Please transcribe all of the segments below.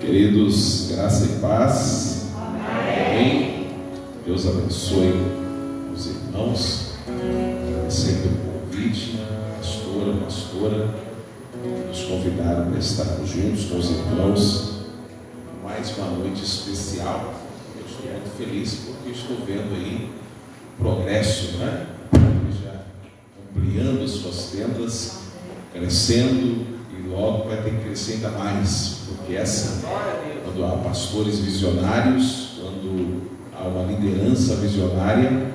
Queridos, graça e paz. Amém. Deus abençoe os irmãos. Agradecendo o convite, pastora, que nos convidaram para estarmos juntos com os irmãos. Mais uma noite especial. Eu estou muito feliz porque estou vendo aí progresso, né? Já ampliando as suas tendas, crescendo, e logo vai ter que crescer ainda mais, porque quando há pastores visionários, quando há uma liderança visionária,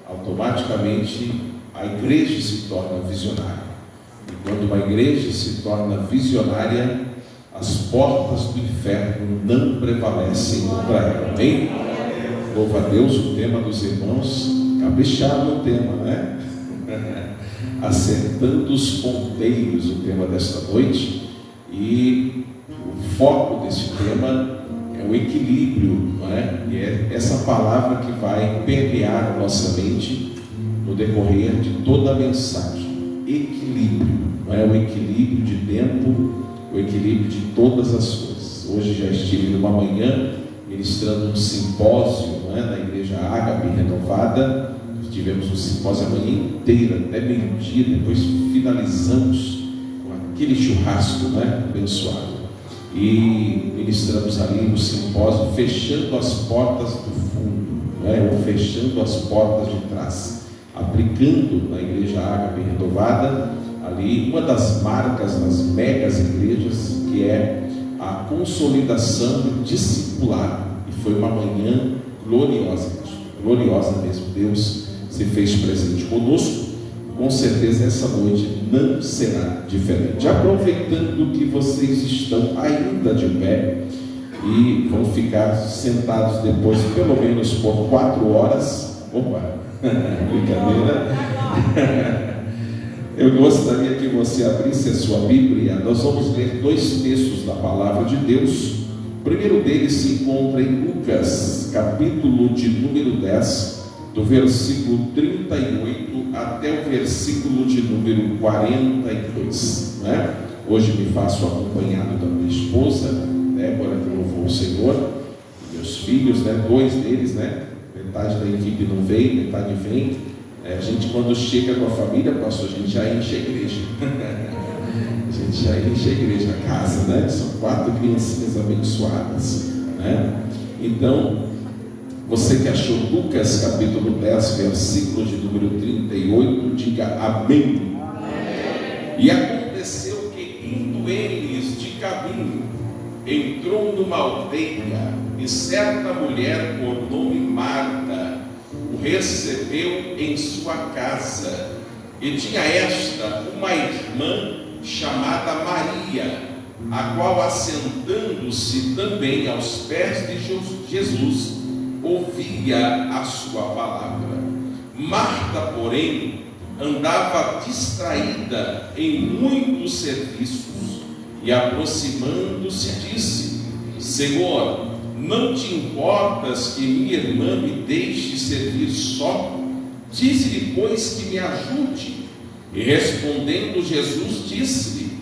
automaticamente a igreja se torna visionária. E quando uma igreja se torna visionária, as portas do inferno não prevalecem contra ela. Amém? Louva a Deus. O tema dos irmãos, caprichado no tema, né? Acertando os ponteiros, o tema desta noite. E o foco desse tema é o equilíbrio, não é? E é essa palavra que vai permear a nossa mente no decorrer de toda a mensagem. Equilíbrio, não é? O equilíbrio de tempo, o equilíbrio de todas as coisas. Hoje já estive numa manhã ministrando um simpósio, não é? Na igreja Ágape Renovada. Tivemos um simpósio a manhã inteira, até meio-dia, depois finalizamos com aquele churrasco, né? Abençoado. E ministramos ali no simpósio, fechando as portas do fundo, né? Ou fechando as portas de trás, aplicando na igreja Ágape Renovada ali uma das marcas das megas igrejas, que é a consolidação do discipulado. E foi uma manhã gloriosa mesmo. Deus se fez presente conosco. Com certeza essa noite não será diferente. Aproveitando que vocês estão ainda de pé e vão ficar sentados depois pelo menos por 4 horas. Opa, brincadeira. Eu gostaria que você abrisse a sua Bíblia. Nós vamos ler 2 textos da Palavra de Deus. O primeiro deles se encontra em Lucas, capítulo de número 10, do versículo 38 até o versículo de número 42. Né? Hoje me faço acompanhado da minha esposa, Débora, que louvou o Senhor, e meus filhos, né? 2 deles, né? Metade da equipe não veio, metade vem. A gente, quando chega com a família, pastor, a gente já enche a igreja. A gente já enche a igreja, a casa, né? São 4 criancinhas abençoadas, né? Então, você que achou Lucas capítulo 10, versículo de número 38, diga amém. Amém. E aconteceu que, indo eles de caminho, entrou numa aldeia, e certa mulher, por nome Marta, o recebeu em sua casa. E tinha esta uma irmã chamada Maria, a qual, assentando-se também aos pés de Jesus, ouvia a sua palavra. Marta, porém, andava distraída em muitos serviços, e aproximando-se disse: Senhor, não te importas que minha irmã me deixe servir só? Dize-lhe, pois, que me ajude. E respondendo Jesus, disse-lhe: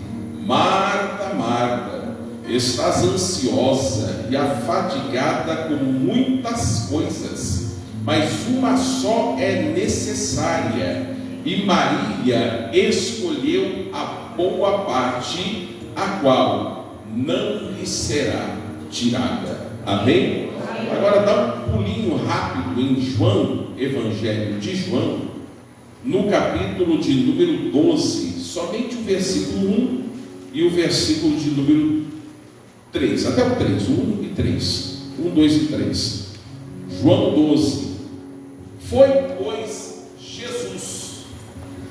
Marta, Marta, estás ansiosa e afadigada com muitas coisas, mas uma só é necessária, e Maria escolheu a boa parte, a qual não lhe será tirada. Amém? Agora dá um pulinho rápido em João, Evangelho de João, no capítulo de número 12, somente o versículo 1 e o versículo de número 3, até o 3, 1 e 3, 1, 2 e 3. João 12. Foi, pois, Jesus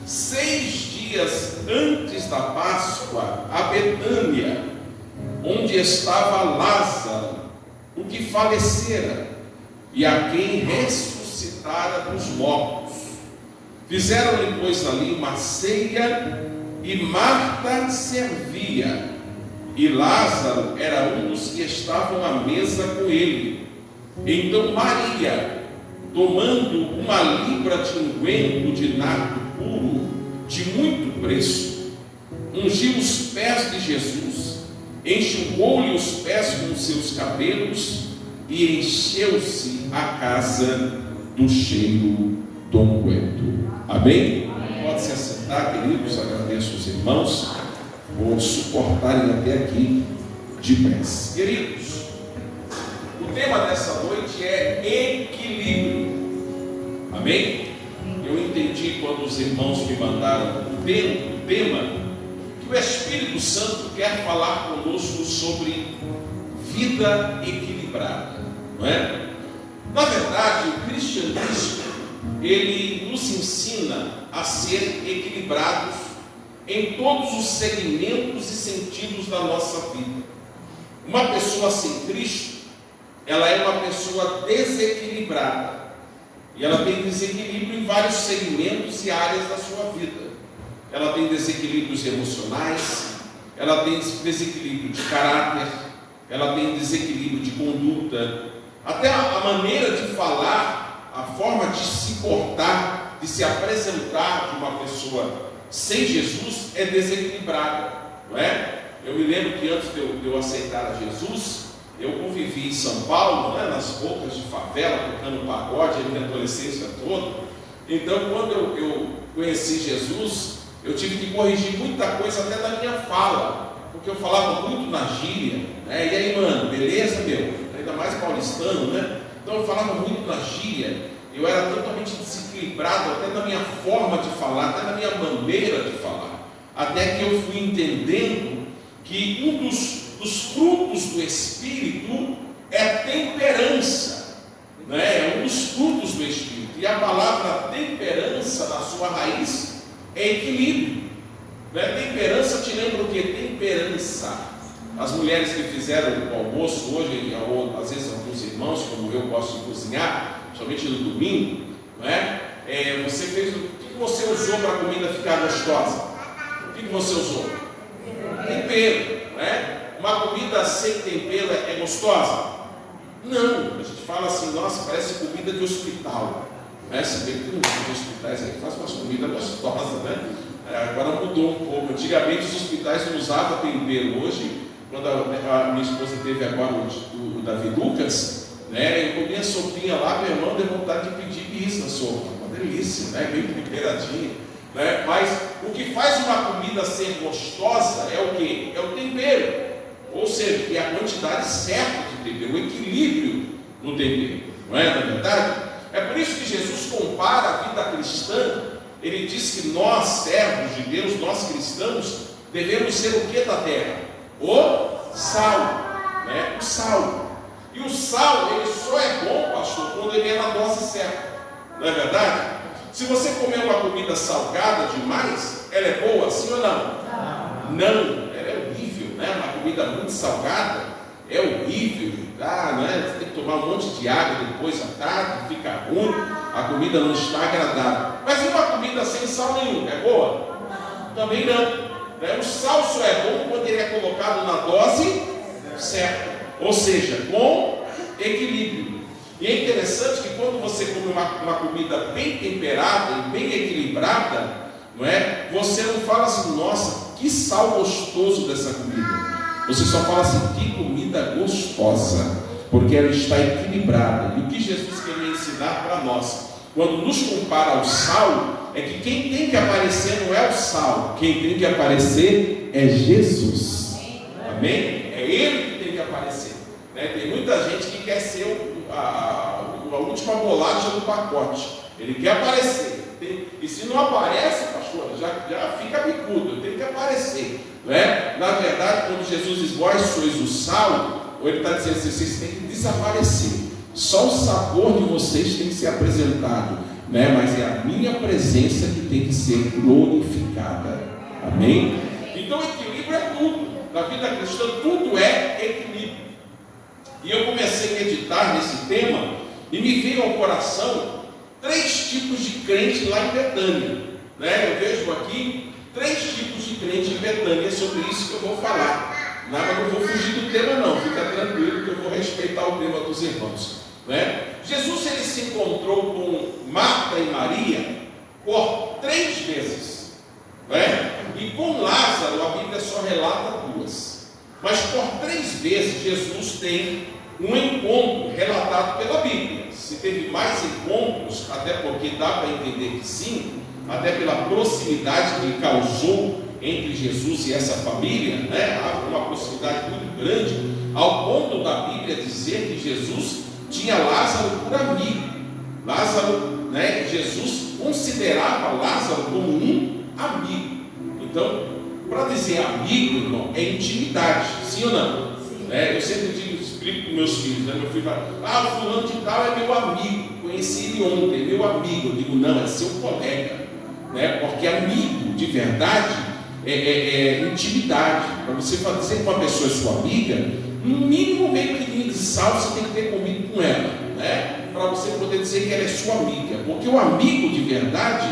6 dias antes da Páscoa a Betânia, onde estava Lázaro, o que falecera, e a quem ressuscitara dos mortos. Fizeram-lhe, pois, ali uma ceia, e Marta servia, e Lázaro era um dos que estavam à mesa com ele. Então Maria, tomando uma libra de unguento de nardo puro, de muito preço, ungiu os pés de Jesus enxugou-lhe os pés com os seus cabelos e encheu-se a casa do cheiro do unguento. Amém? Pode se assentar, queridos. Agradeço os irmãos por suportarem até aqui de pés. Queridos, o tema dessa noite é equilíbrio. Amém? Eu entendi quando os irmãos me mandaram o tema, que o Espírito Santo quer falar conosco sobre vida equilibrada, não é? Na verdade, o cristianismo, ele nos ensina a ser equilibrados em todos os segmentos e sentidos da nossa vida. Uma pessoa sem Cristo, ela é uma pessoa desequilibrada, e ela tem desequilíbrio em vários segmentos e áreas da sua vida. Ela tem desequilíbrios emocionais, ela tem desequilíbrio de caráter, ela tem desequilíbrio de conduta, até a maneira de falar, a forma de se portar, de se apresentar de uma pessoa sem Jesus é desequilibrada, não é? Eu me lembro que antes de eu aceitar a Jesus, eu convivi em São Paulo, né, nas bocas de favela, tocando pagode, a minha adolescência toda. Então, quando eu conheci Jesus, eu tive que corrigir muita coisa até da minha fala, porque eu falava muito na gíria, né? E aí, mano, beleza, meu? Ainda mais paulistano, né? Então eu falava muito na gíria, eu era totalmente desequilibrado até na minha forma de falar, até na minha maneira de falar, até que eu fui entendendo que um dos frutos do Espírito é temperança, né? É um dos frutos do Espírito, e a palavra temperança, na sua raiz, é equilíbrio, né? Temperança te lembra o que? Temperança. As mulheres que fizeram o almoço hoje, ou às vezes alguns irmãos, como eu gosto de cozinhar, somente no domingo, não é? Você fez, o que você usou para a comida ficar gostosa? O que você usou? Tempero, não é? Uma comida sem tempero é gostosa? Não, a gente fala assim, nossa, parece comida de hospital. Se bem que tem uns hospitais aí que fazem umas comidas gostosas, né? Agora mudou um pouco. Antigamente os hospitais não usavam tempero. Hoje, quando a minha esposa teve agora o Davi Lucas, né? Eu comia sopinha lá, meu irmão deu vontade de pedir bis na sopa. Uma delícia, né? Bem temperadinha, né? Mas o que faz uma comida ser gostosa é o quê? É o tempero. Ou seja, é a quantidade certa de tempero, o equilíbrio no tempero. Não é verdade? É por isso que Jesus compara a vida cristã. Ele diz que nós, servos de Deus, nós cristãos, devemos ser o que da terra? O sal, né? O sal. E o sal, ele só é bom, pastor, quando ele é na dose certa. Não é verdade? Se você comer uma comida salgada demais, ela é boa, sim ou não? Não, ela é horrível, né? Uma comida muito salgada é horrível. Não é? Você tem que tomar um monte de água depois à tarde, fica ruim, a comida não está agradável. Mas e uma comida sem sal nenhum, é boa? Também não, né? O sal só é bom quando ele é colocado na dose certa, ou seja, com equilíbrio. E é interessante que quando você come uma comida bem temperada e bem equilibrada, não é? Você não fala assim, nossa, que sal gostoso dessa comida. Você só fala assim, que comida gostosa, porque ela está equilibrada. E o que Jesus queria ensinar para nós, quando nos compara ao sal, é que quem tem que aparecer não é o sal, quem tem que aparecer é Jesus. Amém? É Ele que tem que aparecer, né? Tem muita gente que quer ser a última bolacha do pacote. Ele quer aparecer. E se não aparece, pastor, já fica bicudo, tem que aparecer, não é? Na verdade, quando Jesus diz, vós sois o sal, ou ele está dizendo assim, vocês têm que desaparecer. Só o sabor de vocês tem que ser apresentado, né? Mas é a minha presença que tem que ser glorificada. Amém? Então equilíbrio é tudo. Na vida cristã tudo é equilíbrio. E eu comecei a meditar nesse tema e me veio ao coração 3 tipos de crente lá em Betânia, né? Eu vejo aqui 3 tipos de crente em Betânia. É sobre isso que eu vou falar. Mas não vou fugir do tema não, fica tranquilo que eu vou respeitar o tema dos irmãos, né? Jesus, ele se encontrou com Marta e Maria por 3 vezes, né? E com Lázaro a Bíblia só relata 2. Mas por 3 vezes Jesus tem um encontro relatado pela Bíblia. Se teve mais encontros, até porque dá para entender que sim, até pela proximidade que causou entre Jesus e essa família, né? Há uma proximidade muito grande, ao ponto da Bíblia dizer que Jesus tinha Lázaro por amigo. Lázaro, né? Jesus considerava Lázaro como um amigo. Então, para dizer amigo, irmão, é intimidade, sim ou não? Eu sempre explico para meus filhos, né? Meu filho fala, o fulano de tal é meu amigo, conheci ele ontem, meu amigo. Eu digo, não, é seu colega, né? Porque amigo de verdade é intimidade. Para você dizer que uma pessoa é sua amiga, no mínimo meio quilinho de sal você tem que ter comido com ela, né? Para você poder dizer que ela é sua amiga. Porque o amigo de verdade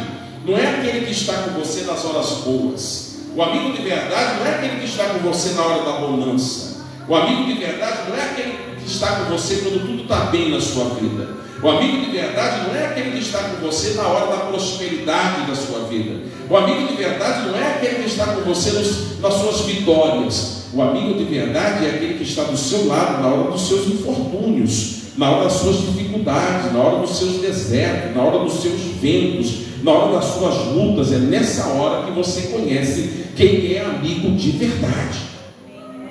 não é aquele que está com você nas horas boas. O amigo de verdade não é aquele que está com você na hora da bonança. O amigo de verdade não é aquele que está com você quando tudo está bem na sua vida. O amigo de verdade não é aquele que está com você na hora da prosperidade da sua vida. O amigo de verdade não é aquele que está com você nas suas vitórias. O amigo de verdade é aquele que está do seu lado na hora dos seus infortúnios, na hora das suas dificuldades, na hora dos seus desertos, na hora dos seus ventos, na hora das suas lutas. É nessa hora que você conhece quem é amigo de verdade,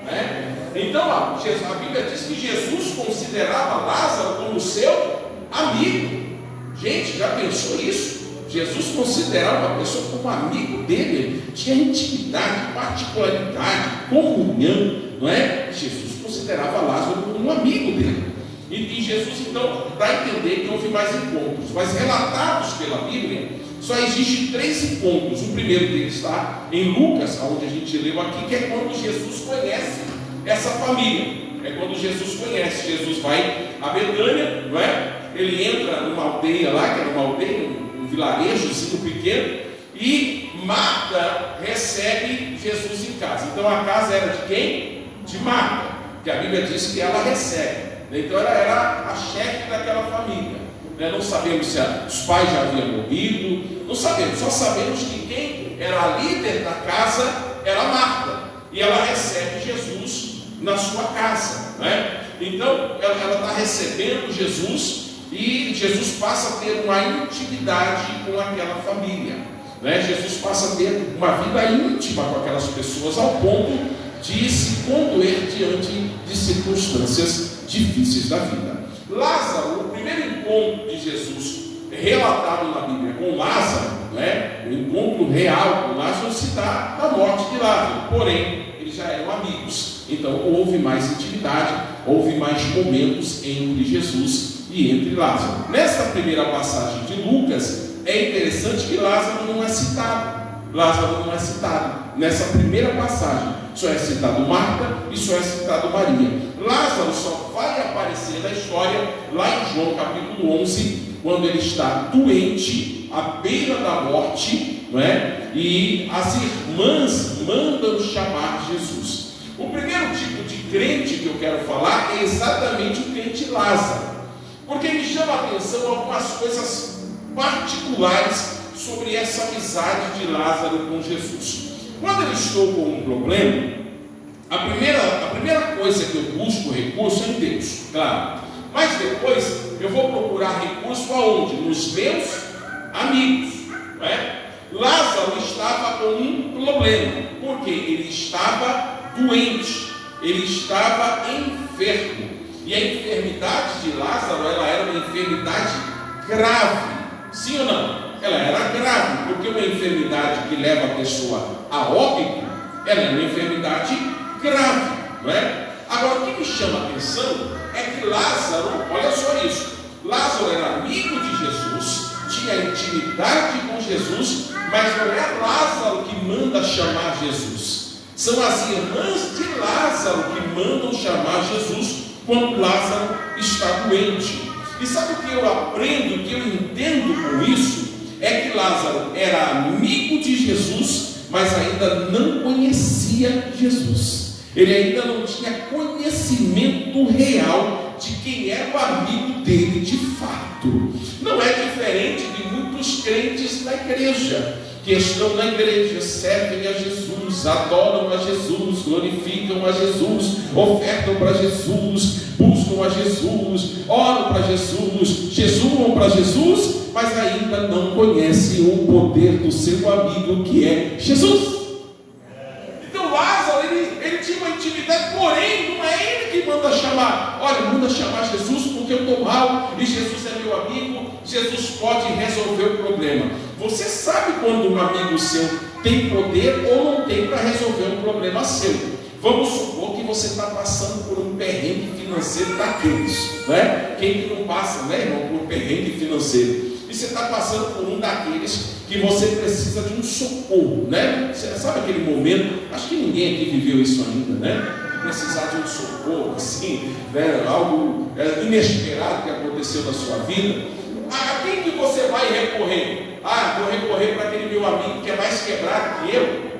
né? Então a Bíblia diz que Jesus considerava Lázaro como seu amigo. Gente, já pensou isso? Jesus considerava uma pessoa como amigo dele, tinha intimidade, particularidade, comunhão, não é? Jesus considerava Lázaro como um amigo dele. E Jesus então dá a entender que houve mais encontros, mas relatados pela Bíblia, só existem 3 encontros. O primeiro deles está em Lucas, onde a gente leu aqui, que é quando Jesus conhece essa família. É quando Jesus conhece. Jesus vai a Betânia, não é? Ele entra numa aldeia lá, que era uma aldeia, um vilarejozinho pequeno, e Marta recebe Jesus em casa. Então a casa era de quem? De Marta, que a Bíblia diz que ela recebe. Então ela era a chefe daquela família. Não sabemos se os pais já haviam morrido, não sabemos, só sabemos que quem era a líder da casa era Marta, e ela recebe Jesus na sua casa, né? Então ela está recebendo Jesus, e Jesus passa a ter uma intimidade com aquela família, né? Jesus passa a ter uma vida íntima com aquelas pessoas, ao ponto de se condoer diante de circunstâncias difíceis da vida. Lázaro, o primeiro encontro de Jesus relatado na Bíblia com Lázaro, né? O encontro real com Lázaro se dá na morte de Lázaro, porém eles já eram amigos, então houve mais intimidade, houve mais momentos entre Jesus e entre Lázaro. Nesta primeira passagem de Lucas, é interessante que Lázaro não é citado. Lázaro não é citado. Nessa primeira passagem, só é citado Marta e só é citado Maria. Lázaro só vai aparecer na história lá em João capítulo 11, quando ele está doente, à beira da morte, não é? E as irmãs mandam chamar Jesus. O primeiro tipo de crente que eu quero falar é exatamente o crente Lázaro, porque me chama a atenção algumas coisas particulares sobre essa amizade de Lázaro com Jesus. Quando eu estou com um problema, a primeira coisa que eu busco recurso é em Deus, claro. Mas depois eu vou procurar recurso aonde? Nos meus amigos, não é? Lázaro estava com um problema, porque ele estava doente, ele estava enfermo. E a enfermidade de Lázaro, ela era uma enfermidade grave, sim ou não? Ela era grave, porque uma enfermidade que leva a pessoa a óbito, ela é uma enfermidade grave, não é? Agora, o que me chama a atenção é que Lázaro, olha só isso, Lázaro era amigo de Jesus, tinha intimidade com Jesus, mas não é Lázaro que manda chamar Jesus, são as irmãs de Lázaro que mandam chamar Jesus quando Lázaro está doente. E sabe o que eu aprendo, o que eu entendo com isso? É que Lázaro era amigo de Jesus, mas ainda não conhecia Jesus. Ele ainda não tinha conhecimento real de quem é o amigo dele de fato. Não é diferente de muitos crentes na igreja, que estão na igreja, servem a Jesus, adoram a Jesus, glorificam a Jesus, ofertam para Jesus, buscam a Jesus, oram para Jesus, jejuam para Jesus, mas ainda não conhecem o poder do seu amigo que é Jesus. Então Lázaro, ele tinha uma intimidade, porém não é ele que manda chamar. Olha, manda chamar Jesus porque eu estou mal e Jesus é meu amigo, Jesus pode resolver o problema. Você sabe quando um amigo seu tem poder ou não tem para resolver um problema seu. Vamos supor que você está passando por um perrengue financeiro daqueles, né? Quem que não passa, né, irmão, por um perrengue financeiro? E você está passando por um daqueles que você precisa de um socorro, né? Você sabe aquele momento, acho que ninguém aqui viveu isso ainda, né? Precisar de um socorro, assim, né? Algo inesperado que aconteceu na sua vida. A quem que você vai recorrer? Vou recorrer para aquele meu amigo que é mais quebrado que eu.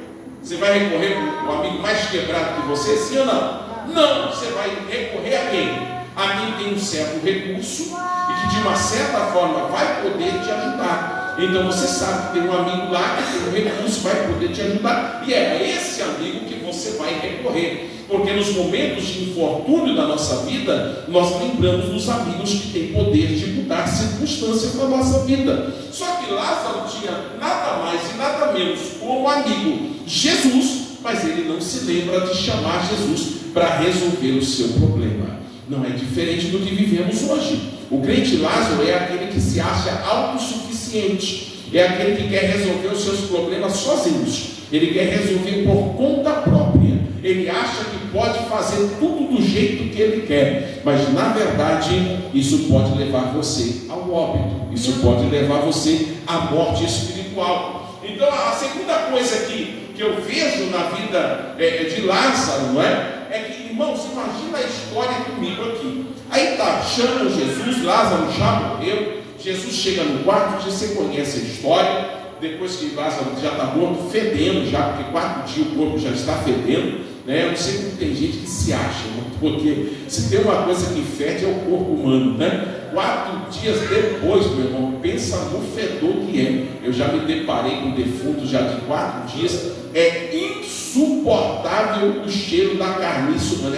Você vai recorrer para o amigo mais quebrado que você, sim ou não? Não, você vai recorrer a quem? A quem tem um certo recurso e que de uma certa forma vai poder te ajudar. Então você sabe que tem um amigo lá que tem um recurso, vai poder te ajudar, e é a esse amigo que você vai recorrer. Porque nos momentos de infortúnio da nossa vida, nós lembramos dos amigos que têm poder de mudar circunstâncias na nossa vida. Só que Lázaro tinha nada mais e nada menos como amigo Jesus, mas ele não se lembra de chamar Jesus para resolver o seu problema. Não é diferente do que vivemos hoje. O crente Lázaro é aquele que se acha autossuficiente, é aquele que quer resolver os seus problemas sozinhos, ele quer resolver por conta própria. Ele acha que pode fazer tudo do jeito que ele quer, mas na verdade isso pode levar você ao óbito, isso pode levar você à morte espiritual. Então a segunda coisa que eu vejo na vida de Lázaro, não é? É que, irmãos, imagina a história comigo aqui. Aí tá, chamam Jesus, Lázaro já morreu, Jesus chega no quarto, você conhece a história. Depois que Lázaro já está morto, fedendo já, porque 4 dias o corpo já está fedendo, né? Eu não sei como tem gente que se acha, porque se tem uma coisa que fede é o corpo humano, né? 4 dias depois, meu irmão, pensa no fedor que é. Eu já me deparei com defunto já de 4 dias, é insuportável o cheiro da carniça humana,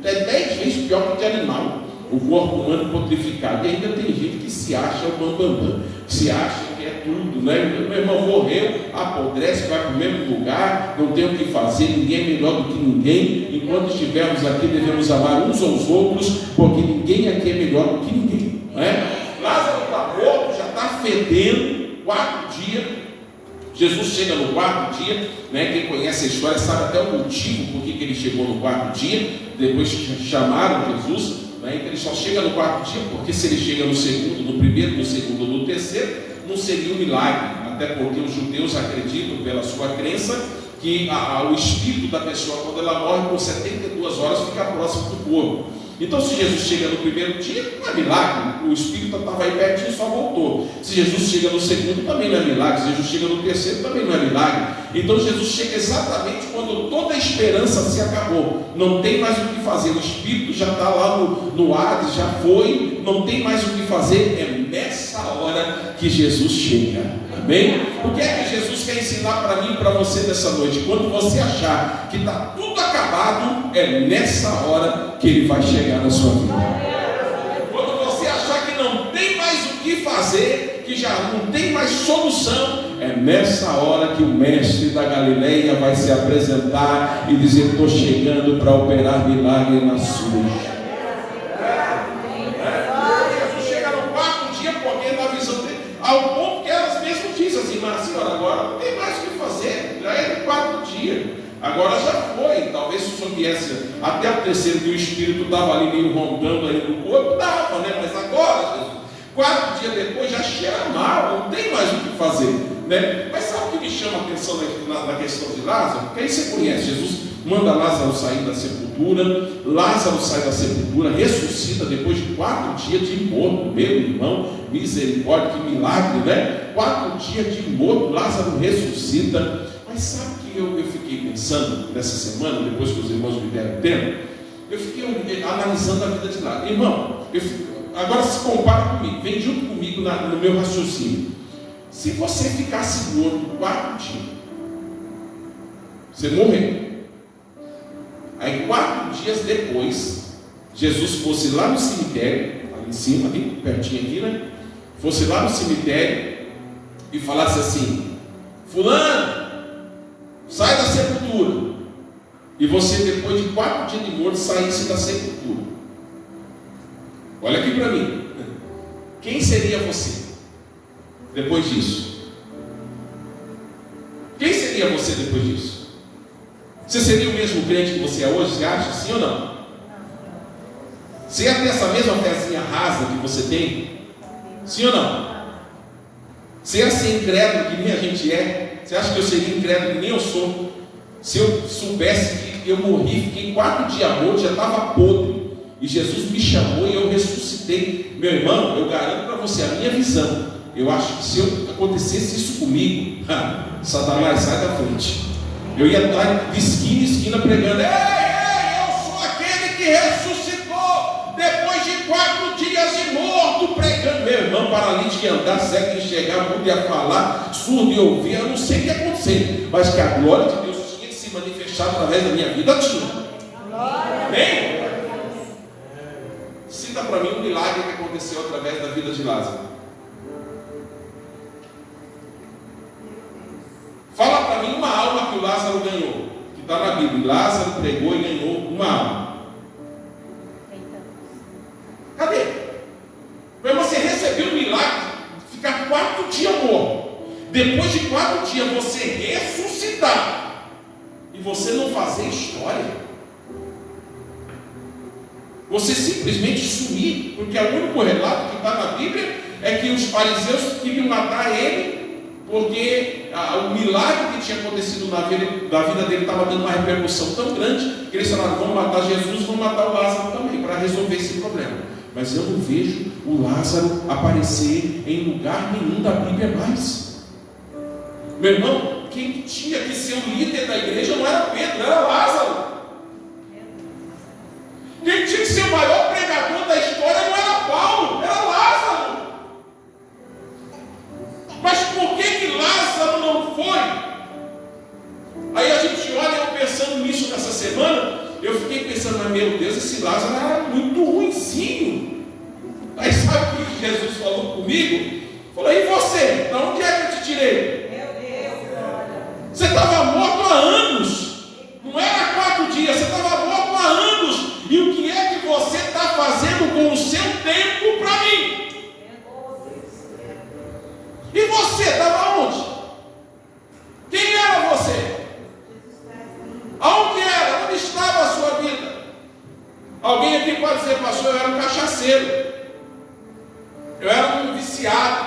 é 10 vezes pior que de animal, o corpo humano putrificado. E ainda tem gente que se acha o bambambam, se acha que é tudo, né? Meu irmão morreu, apodrece, vai para o mesmo lugar, não tem o que fazer, ninguém é melhor do que ninguém. Enquanto estivermos aqui, devemos amar uns aos outros, porque ninguém aqui é melhor do que ninguém, não é? Lázaro está morto, já está fedendo, 4 dias. Jesus chega no 4º dia, né? Quem conhece a história sabe até o motivo por que ele chegou no 4º dia. Depois chamaram Jesus, né? Então ele só chega no 4º dia, porque se ele chega no 2º, no 1º, no 2º, no 3º, não seria um milagre, até porque os judeus acreditam, pela sua crença, que o espírito da pessoa, quando ela morre por 72 horas, fica próximo do corpo. Então, se Jesus chega no 1º dia, não é milagre, o espírito estava aí pertinho e só voltou. Se Jesus chega no 2º, também não é milagre. Se Jesus chega no 3º, também não é milagre. Então, Jesus chega exatamente quando toda a esperança se acabou, não tem mais o que fazer, o espírito já está lá no Hades, já foi, não tem mais o que fazer. É nessa hora que Jesus chega. Amém? O que é que Jesus quer ensinar para mim e para você nessa noite? Quando você achar que está tudo acabado, é nessa hora que Ele vai chegar na sua vida. Quando você achar que não tem mais o que fazer, que já não tem mais solução, é nessa hora que o mestre da Galileia vai se apresentar e dizer: estou chegando para operar milagre na sua vida. Jesus chega no 4º dia, porque na visão dele, ao ponto que elas mesmas dizem assim: mas senhora, agora não tem mais o que fazer, já é no 4º dia, agora já foi. Talvez se o senhor viesse até o 3º, que o espírito estava ali meio rondando aí no corpo, dava, né? Mas agora, Jesus, 4 dias depois já cheira mal, não tem mais o que fazer, né? Mas sabe o que me chama a atenção na questão de Lázaro? Porque aí você conhece, Jesus manda Lázaro sair da sepultura, Lázaro sai da sepultura, ressuscita depois de 4 dias de morto. Meu irmão, misericórdia, que milagre, né? 4 dias de morto, Lázaro ressuscita. Mas sabe o que eu fiquei pensando nessa semana, depois que os irmãos me deram tempo? eu fiquei analisando a vida de Lázaro. Irmão, agora se compara comigo, vem junto comigo no meu raciocínio. Se você ficasse morto 4 dias, você morreu. Aí 4 dias depois, Jesus fosse lá no cemitério, ali em cima, ali, pertinho aqui, né? Fosse lá no cemitério e falasse assim: fulano, sai da sepultura. E você, depois de 4 dias de morto, saísse da sepultura. Olha aqui para mim. Quem seria você depois disso? Quem seria você depois disso? Você seria o mesmo crente que você é hoje? Você acha, sim ou não? Você ia ter essa mesma pezinha rasa que você tem? Sim ou não? Você ia ser incrédulo que nem a gente é? Você acha que eu seria incrédulo que nem eu sou? Se eu soubesse que eu morri, fiquei 4 dias morto, já estava podre, e Jesus me chamou e eu ressuscitei. Meu irmão, eu garanto para você a minha visão. Eu acho que se acontecesse isso comigo, Satanás, sai da frente. Eu ia estar de esquina em esquina pregando: ei, eu sou aquele que ressuscitou depois de 4 dias de morto, pregando. Meu irmão, paralítico ia andar, cego ia enxergar, mudo ia falar, surdo ia ouvir. Eu não sei o que ia acontecer, mas que a glória de Deus tinha que se manifestar através da minha vida, tinha. Amém? Cita para mim um milagre que aconteceu através da vida de Lázaro. Fala para mim uma alma que o Lázaro ganhou, que está na Bíblia. Lázaro pregou e ganhou uma alma. Cadê? Mas você recebeu o milagre de ficar 4 dias morto. Depois de 4 dias você ressuscitar e você não fazer história. Você simplesmente sumir, porque o único relato que está na Bíblia é que os fariseus queriam matar ele, porque o milagre que tinha acontecido na vida dele estava dando uma repercussão tão grande que eles falaram: vamos matar Jesus, vamos matar o Lázaro também, para resolver esse problema. Mas eu não vejo o Lázaro aparecer em lugar nenhum da Bíblia mais. Meu irmão, quem tinha que ser o líder da igreja não era Pedro, era Lázaro. Quem tinha que ser o maior pregador da história não era Paulo, era Lázaro. Mas por que Lázaro não foi? Aí a gente olha, eu pensando nisso nessa semana, eu fiquei pensando: mas meu Deus, esse Lázaro era muito ruinzinho. Aí sabe o que Jesus falou comigo? Falou: e você? De onde é que eu te tirei? Você estava morto há anos. Não era 4 dias, você estava morto há anos. E o que é que você está fazendo com o seu tempo para mim? E você estava onde? Quem era você? Aonde era? Onde estava a sua vida? Alguém aqui pode dizer: pastor, eu era um cachaceiro, eu era um viciado,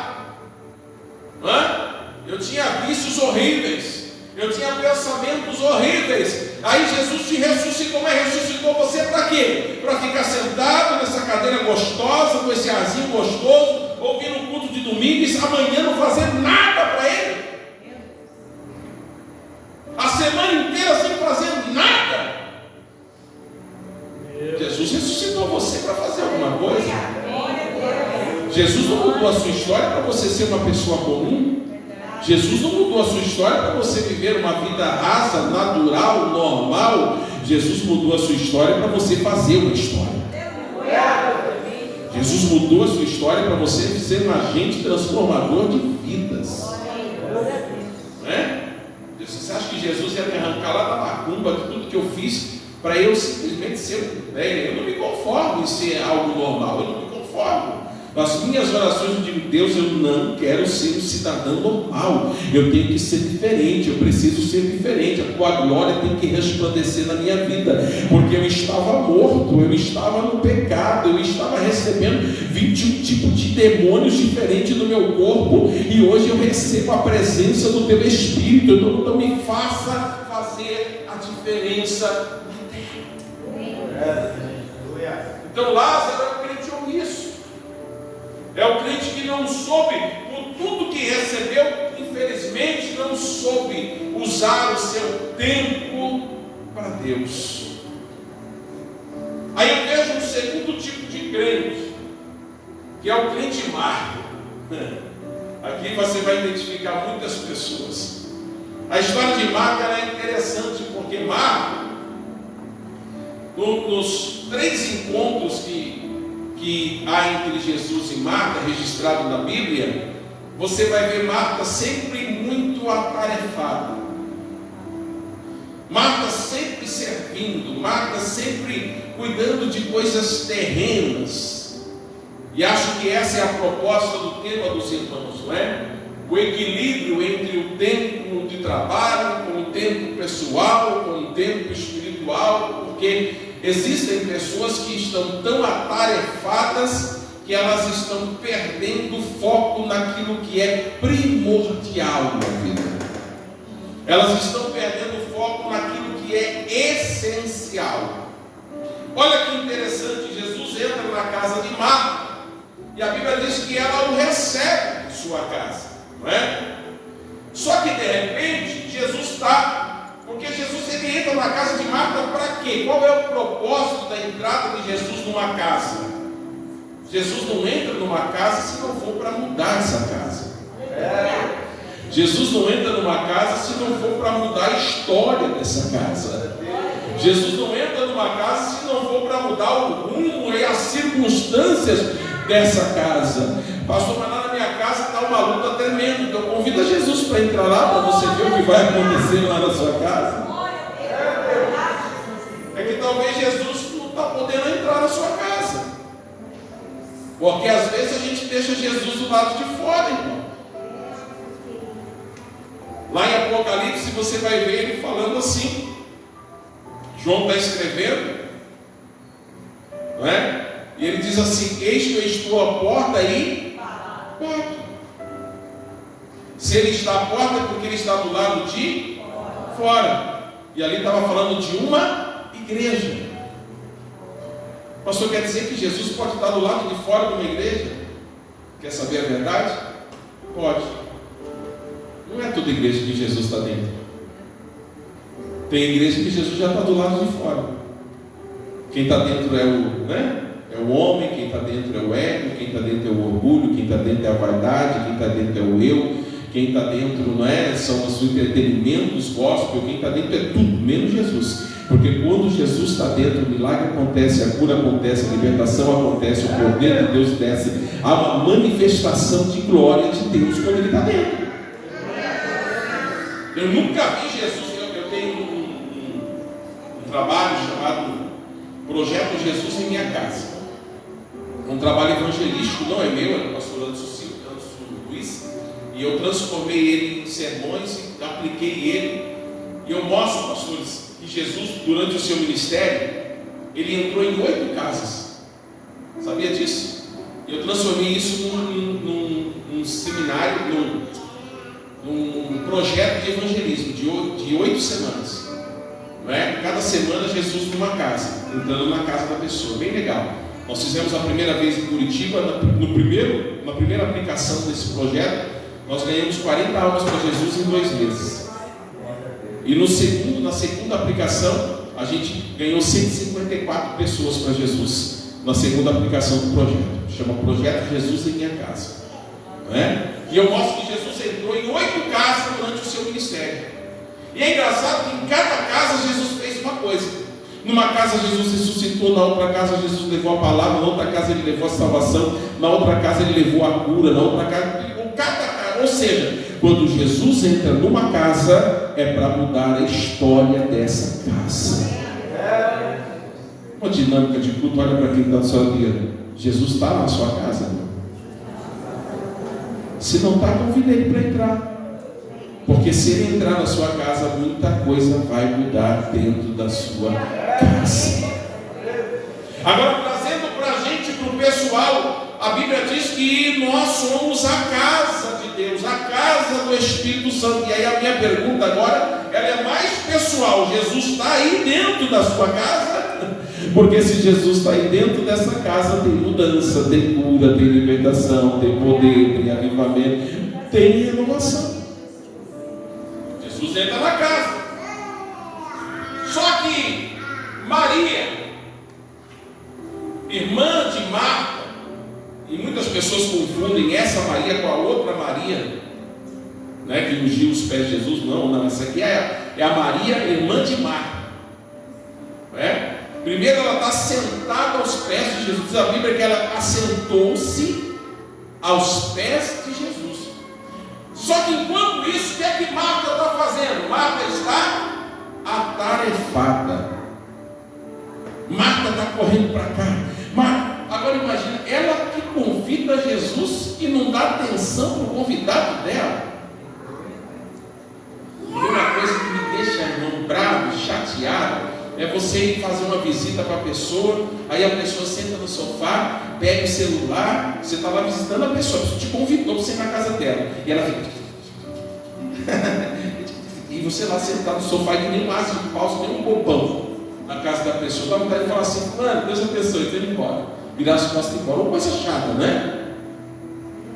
eu tinha vícios horríveis, eu tinha pensamentos horríveis. Aí Jesus te ressuscitou, mas ressuscitou você para quê? Para ficar sentado nessa cadeira gostosa, com esse arzinho gostoso, ouvindo o culto de domingo e amanhã não fazer nada para ele? A semana inteira sem fazer nada. Jesus ressuscitou você para fazer alguma coisa. Jesus não mudou a sua história para você ser uma pessoa comum. Jesus não mudou a sua história para você viver uma vida rasa, natural, normal. Jesus mudou a sua história para você fazer uma história. Jesus mudou a sua história para você ser um agente transformador de vidas. Não é? Você acha que Jesus ia me arrancar lá da macumba de tudo que eu fiz para eu simplesmente ser? Eu não me conformo em ser algo normal, eu não me conformo. Nas minhas orações eu digo: Deus, eu não quero ser um cidadão normal, eu tenho que ser diferente, eu preciso ser diferente, a tua glória tem que resplandecer na minha vida, porque eu estava morto, eu estava no pecado, eu estava recebendo 21 tipos de demônios diferentes no meu corpo, e hoje eu recebo a presença do teu Espírito. Então me faça fazer a diferença na terra. Então Lázaro é o crente omisso. É o crente que não soube, por tudo que recebeu, infelizmente não soube usar o seu tempo para Deus. que é o crente Marco. Aqui você vai identificar muitas pessoas. A história de Marco ela é interessante, porque Marco, nos 3 encontros que há entre Jesus e Marta, registrado na Bíblia, você vai ver Marta sempre muito atarefada, Marta sempre servindo, Marta sempre cuidando de coisas terrenas. E acho que essa é a proposta do tema dos irmãos, não é? O equilíbrio entre o tempo de trabalho, com o tempo pessoal, com o tempo espiritual, porque existem pessoas que estão tão atarefadas que elas estão perdendo o foco naquilo que é primordial na vida. Elas estão perdendo o foco naquilo que é essencial. Olha que interessante, Jesus entra na casa de Marta e a Bíblia diz que ela o recebe em sua casa, não é? Só que de repente Jesus está, porque Jesus ele entra na casa de Marta para quê? Qual é o propósito da entrada de Jesus numa casa? Jesus não entra numa casa se não for para mudar essa casa. Jesus não entra numa casa se não for para mudar a história dessa casa. Jesus não entra numa casa se não for para mudar o rumo e as circunstâncias dessa casa. Pastor, mas lá na minha casa está uma luta tremenda. Então convida Jesus para entrar lá, para você ver o que vai acontecer lá na sua casa. É que talvez Jesus não está podendo entrar na sua casa, porque às vezes a gente deixa Jesus do lado de fora, irmão. Lá em Apocalipse você vai ver ele falando assim. João está escrevendo, não é? E ele diz assim: eis que eu estou à porta e bato. Se ele está à porta é porque ele está do lado de fora. E ali estava falando de uma igreja. Pastor, quer dizer que Jesus pode estar do lado de fora de uma igreja? Quer saber a verdade? Pode. Não é toda igreja que Jesus está dentro. Tem igreja que Jesus já está do lado de fora. Quem está dentro é o homem, quem está dentro é o ego, quem está dentro é o orgulho, quem está dentro é a vaidade, quem está dentro é o eu, quem está dentro são os entretenimentos gospel, quem está dentro é tudo, menos Jesus. Porque quando Jesus está dentro, o milagre acontece, a cura acontece, a libertação acontece, o poder de Deus desce, há uma manifestação de glória de Deus quando Ele está dentro. Eu nunca vi Jesus. Eu tenho um trabalho chamado Projeto Jesus em Minha Casa. Um trabalho evangelístico, não é meu, é do pastor Anderson Luiz, e eu transformei ele em sermões e apliquei ele. E eu mostro, pastores, que Jesus, durante o seu ministério, ele entrou em 8 casas. Sabia disso? E eu transformei isso num seminário, num projeto de evangelismo de 8 semanas. Não é? Cada semana Jesus numa casa, entrando na casa da pessoa. Bem legal. Nós fizemos a primeira vez em Curitiba, na primeira aplicação desse projeto, nós ganhamos 40 almas para Jesus em 2 meses. E na segunda aplicação, a gente ganhou 154 pessoas para Jesus. Na segunda aplicação do projeto. Chama Projeto Jesus em Minha Casa. Não é? E eu mostro que Jesus entrou em 8 casas durante o seu ministério. E é engraçado que em cada casa Jesus fez uma coisa. Numa casa Jesus ressuscitou, na outra casa Jesus levou a palavra, na outra casa ele levou a salvação, na outra casa ele levou a cura, na outra casa ele levou cada casa. Ou seja, quando Jesus entra numa casa, é para mudar a história dessa casa. Uma dinâmica de culto, olha para quem está na sua vida. Jesus está na sua casa, irmão. Se não está, convida ele para entrar. Porque se ele entrar na sua casa, muita coisa vai mudar dentro da sua casa. Agora, trazendo para a gente, para o pessoal, a Bíblia diz que nós somos a casa de Deus, a casa do Espírito Santo. E aí a minha pergunta agora, ela é mais pessoal. Jesus está aí dentro da sua casa? Porque se Jesus está aí dentro dessa casa, tem mudança, tem cura, tem libertação, tem poder, tem avivamento, tem renovação. Jesus entra na casa. Só que Maria, irmã de Marta, E muitas pessoas confundem essa Maria com a outra Maria, né, que ungiu os pés de Jesus. Não, essa aqui é a Maria, irmã de Marta. Primeiro ela está sentada aos pés de Jesus. Diz a Bíblia que ela assentou-se aos pés de Jesus. Só que enquanto isso, o que é que Marta está fazendo? Marta está atarefada. Marta está correndo para cá. Agora imagina, ela que convida Jesus e não dá atenção para o convidado dela. E uma coisa que me deixa, irmão, bravo, chateado, é você ir fazer uma visita para a pessoa, aí a pessoa senta no sofá, pega o celular, você está lá visitando a pessoa te convidou para você ir na casa dela, e ela fica e você lá sentado no sofá que nem um aço de pausa, nem um bobão na casa da pessoa, dá vontade de falar assim: mano, Deus abençoe, e ir embora, virar as costas e ir embora. Uma coisa chata, né?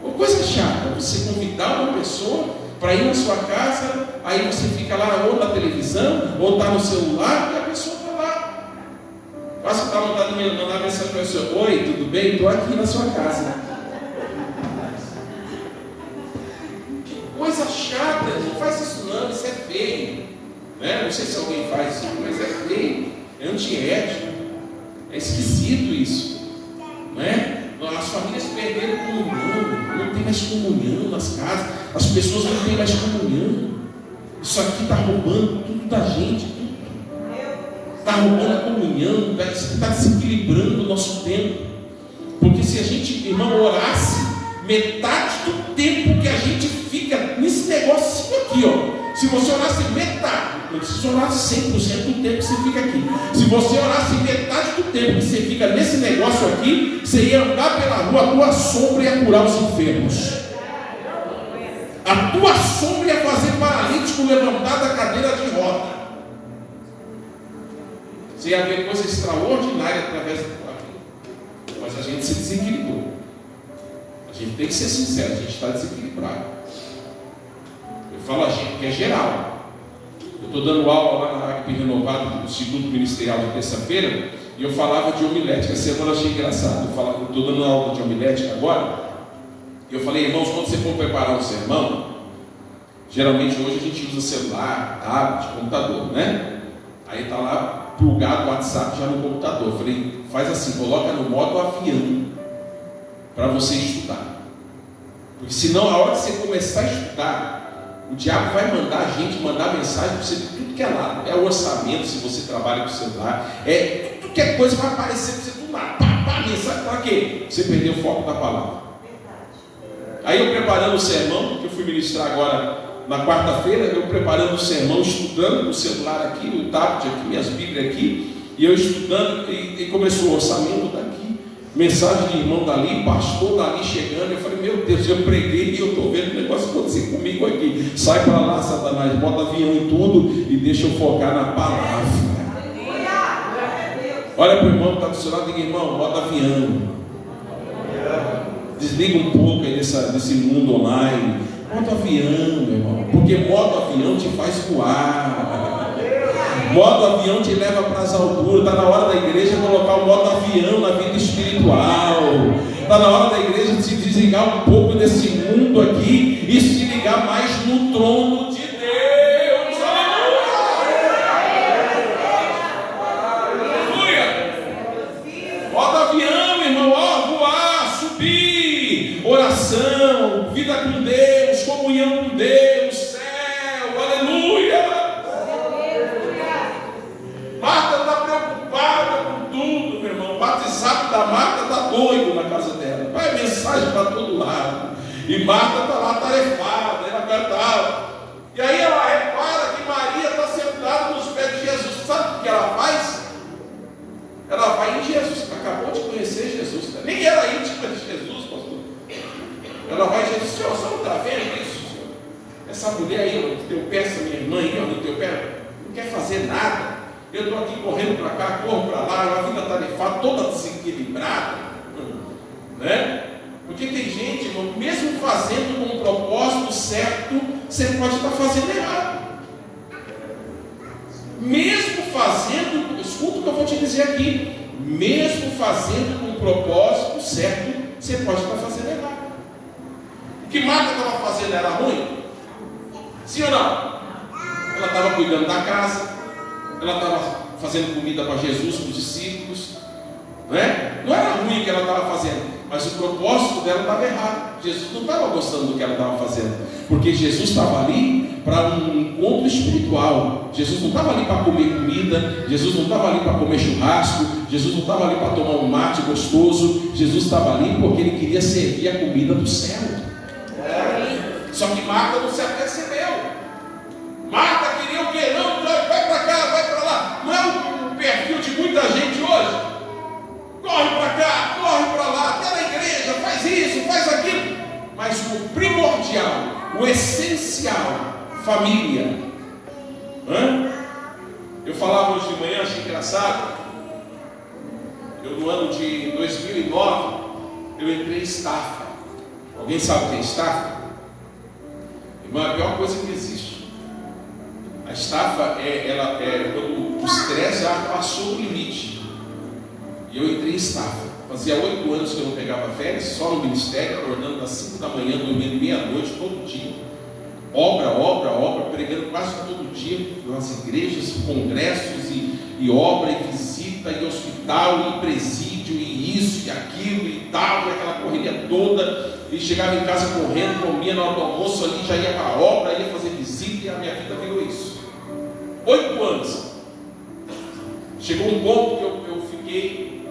Uma coisa chata, você convidar uma pessoa para ir na sua casa, aí você fica lá ou na televisão, ou está no celular, e a pessoa está lá. Quase que está vontade de mandar mensagem para a pessoa: oi, tudo bem? Estou aqui na sua casa. Que coisa chata, não faz isso não, isso é feio. Não sei se alguém faz isso, mas é feio, é antiético, é esquisito isso. Não é? As famílias perderam comunhão, não tem mais comunhão nas casas, as pessoas não têm mais comunhão. Isso aqui está roubando tudo da gente, está roubando a comunhão, está desequilibrando o nosso tempo. Porque se a gente, irmão, orasse metade do tempo que a gente fica nesse negocinho aqui, ó. Se você orasse metade, não precisa orar 100% do tempo que você fica aqui. Se você orasse metade do tempo que você fica nesse negócio aqui, você ia andar pela rua, a tua sombra ia curar os enfermos. A tua sombra ia fazer paralítico levantar da cadeira de roda. Você ia ver coisa extraordinária através do corpo. Mas a gente se desequilibrou. A gente tem que ser sincero, a gente está desequilibrado. Eu falo a gente, que é geral. Eu estou dando aula lá na ACP Renovado, do Instituto Ministerial de terça-feira, e eu falava de homilética. Essa semana eu achei engraçado. Eu estou dando aula de homilética agora, e eu falei: irmãos, quando você for preparar um sermão, geralmente hoje a gente usa celular, tablet, computador, né? Aí está lá plugado o WhatsApp já no computador. Eu falei: faz assim, coloca no modo avião para você estudar. Porque senão, a hora que você começar a estudar, o diabo vai mandar a gente mandar mensagem para você de tudo que é lado. É o orçamento, se você trabalha com o celular, tudo que é coisa vai aparecer para você do nada. Mensagem para quê? Você perdeu o foco da palavra. Aí eu preparando o sermão, que eu fui ministrar agora na quarta-feira, eu preparando o sermão, estudando no celular aqui, no tablet aqui, minhas Bíblias aqui, e eu estudando, e começou o orçamento daqui, mensagem de irmão dali, pastor dali chegando. Eu falei: meu Deus, eu preguei e eu estou vendo o negócio acontecer comigo aqui. Sai para lá, Satanás, bota avião em tudo e deixa eu focar na palavra. Olha para o irmão que está do seu lado e diga: irmão, bota avião. Desliga um pouco aí desse mundo online. Bota avião, meu irmão, porque modo avião te faz voar. Modo avião te leva para as alturas. Está na hora da igreja colocar o modo avião na vida espiritual. Está na hora da igreja se desligar um pouco desse mundo aqui e se ligar mais no trono de Deus. Aleluia! Modo avião, irmão, voar, subir, oração, vida com Deus, comunhão com Deus, céu, aleluia! Marta está preocupada com tudo, meu irmão. O WhatsApp da Marta está doido na casa dela. Vai mensagem para todo lado. E Marta está lá tarefada, ela canta. E aí ela repara que Maria está sentada nos pés de Jesus. Sabe o que ela faz? Ela vai em Jesus. Acabou de conhecer Jesus. Nem era íntima de Jesus, pastor. Ela vai em Jesus. Senhor, você não está vendo isso, senhor? Essa mulher aí, no teu pé, essa minha irmã aí, no teu pé, não quer fazer nada. Eu estou aqui correndo para cá, corro para lá, a vida tarefada, toda desequilibrada, né? Porque tem gente, irmão, mesmo fazendo com o propósito certo, você pode estar fazendo errado. Mesmo fazendo, escuta o que eu vou te dizer aqui, mesmo fazendo com o propósito certo, você pode estar fazendo errado. O que Marta estava fazendo era ruim? Sim ou não? Ela estava cuidando da casa, ela estava fazendo comida para Jesus, para os discípulos, não é? Não era ruim o que ela estava fazendo, mas o propósito dela estava errado. Jesus não estava gostando do que ela estava fazendo, porque Jesus estava ali para um encontro espiritual. Jesus não estava ali para comer comida, Jesus não estava ali para comer churrasco, Jesus não estava ali para tomar um mate gostoso. Jesus estava ali porque ele queria servir a comida do céu. Só que Marta não se apercebeu. Marta queria o quê? Não, vai para cá, vai para lá. Não é o perfil de muita gente hoje? Corre para cá, corre para lá, até na igreja, faz isso, faz aquilo. Mas o primordial, o essencial, família. Eu falava hoje de manhã, achei engraçado. Eu, no ano de 2009, eu entrei em estafa. Alguém sabe o que é estafa? Irmão, é a pior coisa que existe. A estafa é quando o estresse já passou o limite. E eu entrei em estafa. Fazia 8 anos que eu não pegava férias, só no ministério, acordando das 5 da manhã, dormindo meia-noite, todo dia. Obra, pregando quase todo dia nas igrejas, congressos e obra, e visita, e hospital, e presídio, e isso, e aquilo, e tal, e aquela correria toda. E chegava em casa correndo, comia na hora do almoço ali, já ia para a obra, ia fazer visita, e a minha vida virou isso. 8 anos. Chegou um ponto que eu fiquei,